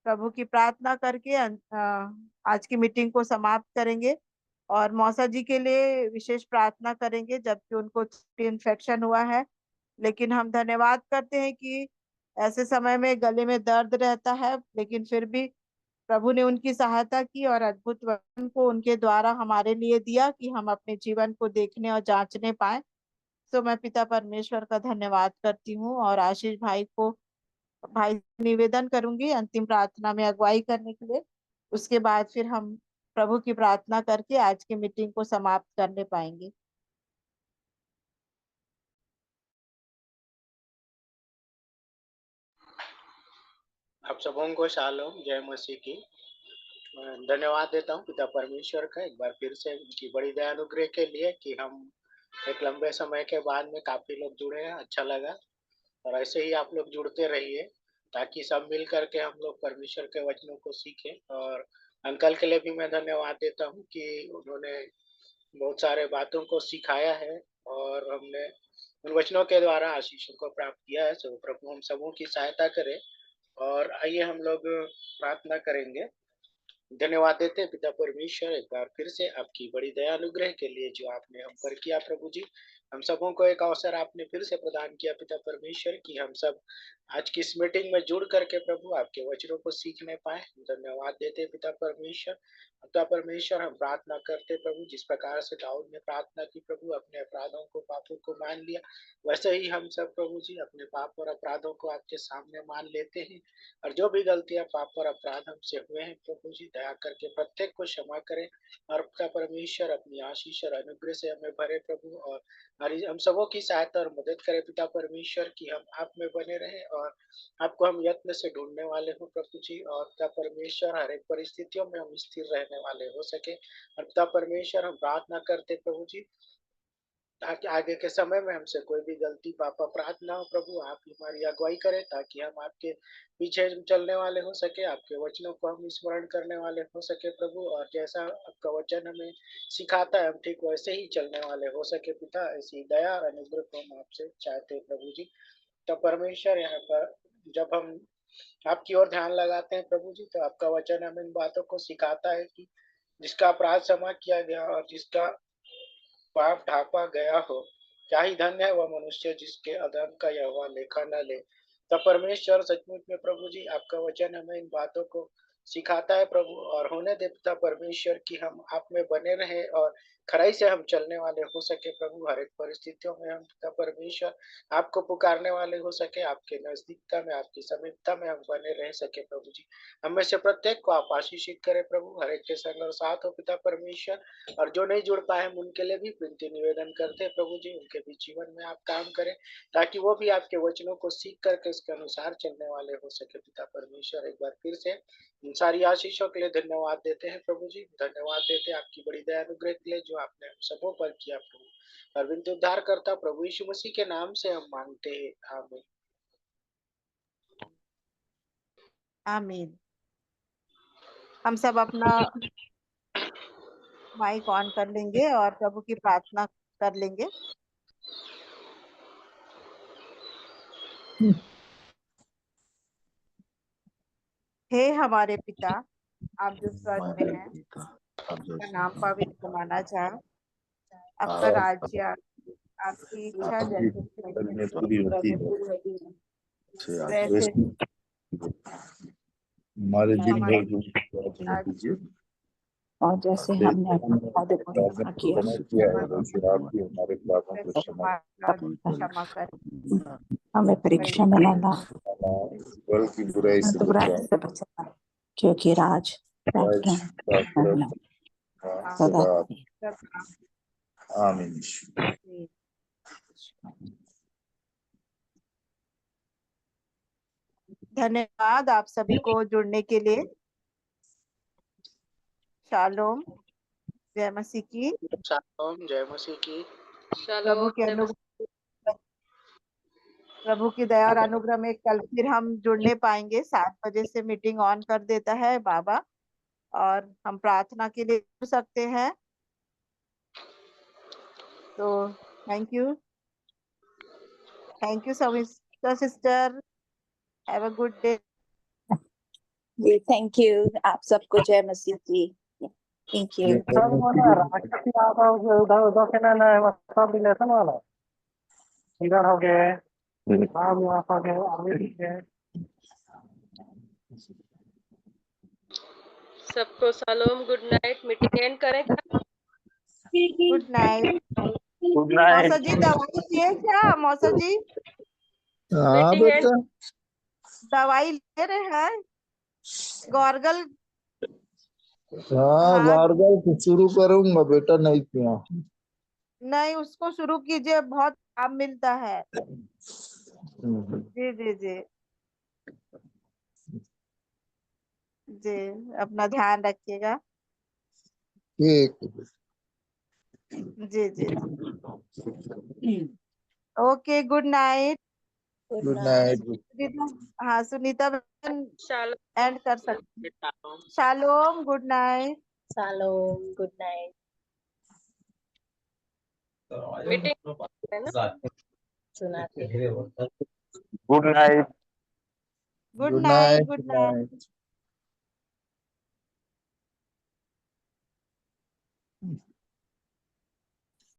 प्रभु की प्रार्थना करके आज की मीटिंग को समाप्त करेंगे। और मौसा जी के लिए विशेष प्रार्थना करेंगे जबकि उनको इन्फेक्शन हुआ है। लेकिन हम धन्यवाद करते हैं कि ऐसे समय में गले में दर्द रहता है, लेकिन फिर भी प्रभु ने उनकी सहायता की और अद्भुत वचन को उनके द्वारा हमारे लिए दिया कि हम अपने जीवन को देखने और जांचने पाए। तो मैं पिता परमेश्वर का धन्यवाद करती हूँ और आशीष भाई को भाई से निवेदन करूंगी अंतिम प्रार्थना में अगुवाई करने के लिए। उसके बाद फिर हम प्रभु की प्रार्थना करके आज की मीटिंग को समाप्त करने पाएंगे। आप सबों को शालोम, जय मसीह की। धन्यवाद देता हूँ पिता परमेश्वर का एक बार फिर से उनकी बड़ी दया अनुग्रह के लिए कि हम एक लंबे समय के बाद में काफी लोग जुड़े हैं, अच्छा लगा। और ऐसे ही आप लोग जुड़ते रहिए ताकि सब मिल करके हम लोग परमेश्वर के वचनों को सीखें। और अंकल के लिए भी मैं धन्यवाद देता हूँ कि उन्होंने बहुत सारे बातों को सिखाया है और हमने उन वचनों के द्वारा आशीषों को प्राप्त किया है। सो प्रभु हम सबों की सहायता करे। और आइए हम लोग प्रार्थना करेंगे। धन्यवाद देते हैं पिता परमेश्वर एक बार फिर से आपकी बड़ी दया अनुग्रह के लिए जो आपने हम पर किया। प्रभु जी, हम सबों को एक अवसर आपने फिर से प्रदान किया पिता परमेश्वर कि हम सब आज की इस मीटिंग में जुड़ करके प्रभु आपके वचनों को सीखने पाए। धन्यवाद देते हैं पिता परमेश्वर हम प्रार्थना करते प्रभु, जिस प्रकार से दाऊद ने प्रार्थना की प्रभु, अपने अपराधों को पापों को मान लिया, वैसे ही हम सब प्रभु जी अपने पाप और अपराधों को आपके सामने मान लेते हैं। और जो भी गलतियां पाप और अपराध हमसे हुए हैं प्रभु जी, दया करके प्रत्येक को क्षमा करें। और पिता परमेश्वर अपनी आशीष और अनुग्रह से हमें भरे प्रभु, और हमारी हम सबों की सहायता और मदद करें पिता परमेश्वर कि हम आप में बने रहें और आपको हम यत्न से ढूंढने वाले हो प्रभु जी। और पिता परमेश्वर हर एक परिस्थितियों में हम स्थिर रहने वाले हो सके। और पिता परमेश्वर हम प्रार्थना करते प्रभु जी ताकि आगे के समय में हमसे कोई भी गलती पाप अपराध ना हो प्रभु, आप हमारी अगुवाई करें ताकि हम आपके पीछे चलने वाले हो सके, आपके वचनों को हम स्मरण करने वाले हो सके प्रभु। और जैसा आपका वचन हमें सिखाता है हम ठीक वैसे ही चलने वाले हो सके पिता। ऐसी दया और अनुग्रह को हम आपसे चाहते हैं प्रभु जी। तो परमेश्वर यहाँ पर जब हम आपकी ओर ध्यान लगाते हैं प्रभु जी, तो आपका वचन हमें इन बातों को सिखाता है कि जिसका अपराध क्षमा किया गया और जिसका पाप ढांपा गया हो, क्या ही धन्य है वह मनुष्य जिसके अधर्म का यहोवा लेखा न ले। तब परमेश्वर सचमुच में प्रभु जी आपका वचन हमें इन बातों को सिखाता है प्रभु। और होने दे पिता परमेश्वर कि हम आप में बने रहे और खराई से हम चलने वाले हो सके प्रभु, हर एक परिस्थितियों में हम पिता परमेश्वर आपको पुकारने वाले हो सके, आपके नजदीकता में, आपकी समीपता में हम बने रह सके प्रभु जी। हम में से प्रत्येक को आप आशीषित करें प्रभु, हर एक के संग और साथ हो पिता परमेश्वर। और जो नहीं जुड़ पाए हम उनके लिए भी विनती निवेदन करते हैं प्रभु जी, उनके भी जीवन में आप काम करें, ताकि वो भी आपके वचनों को सीख करके उसके अनुसार चलने वाले हो सके पिता परमेश्वर। एक बार फिर से इन सारी आशीषों के लिए धन्यवाद देते हैं प्रभु जी, धन्यवाद देते हैं आपकी बड़ी दया अनुग्रह के लिए जो आपने हम सबों पर किया प्रभु। और विनती उद्धार करता प्रभु यीशु मसीह के नाम से हम मांगते हैं, आमीन। आमीन। हम सब अपना माइक ऑन कर लेंगे और प्रभु की प्रार्थना कर लेंगे। हे हमारे पिता, आप जो स्वर्ग में हैं, आपका नाम पवित्र माना जाए, आपका राज्य, आपकी इच्छा जैसे स्वर्ग में पूरी होती है वैसे हमारे दिन हमारे भर जो दीजिए, और जैसे हमने अपने वादे को पूरा किया किया है वैसे आप भी हमारे पापों को क्षमा क्षमा करें, हमें परीक्षा में न ला बल्कि बुराई से तो बुराई बचाओ। से बचाना, क्योंकि राज राज, महिमा सदा सदा आमीन। धन्यवाद आप सभी को जुड़ने के लिए। शालोम, जय मसीह की। शालोम, जय मसीह की। प्रभु के अनुग्रह, प्रभु की दया और अनुग्रह में कल फिर हम जुड़ने पाएंगे। 7 बजे से मीटिंग ऑन कर देता है बाबा, और हम प्रार्थना के लिए जुड़ सकते हैं। तो thank you sister, have a good day. जी, थैंक यू। आप सबको जय मसीह की। Thank you. उधर उधर से ना सब रिलेशन वाला इधर हो गए, हम यहाँ पर गए, अभी गए। सबको सलाम, गुड नाइट। मीटिंग एंड करें क्या? Good night. गुड मौसा नाइट। जी दवाई लिए क्या? मौसा जी हाँ मीटिंग एंड बेटा, दवाई ले रहे हैं? गॉर्गल? हाँ हाँ, गार्गल तो शुरू करूंगा बेटा, नहीं किया। नहीं उसको शुरू कीजिए, बहुत लाभ मिलता है। जी जी जी जी, अपना ध्यान रखिएगा। ठीक। जी जी, okay, good night. Good night. हाँ, सुनीता बहन शालोम, एंड कर सकती हैं। Shalom, good night. Shalom, good night. Meeting है ना? सुनाते good night. Good good night. Night. Good good night. Night.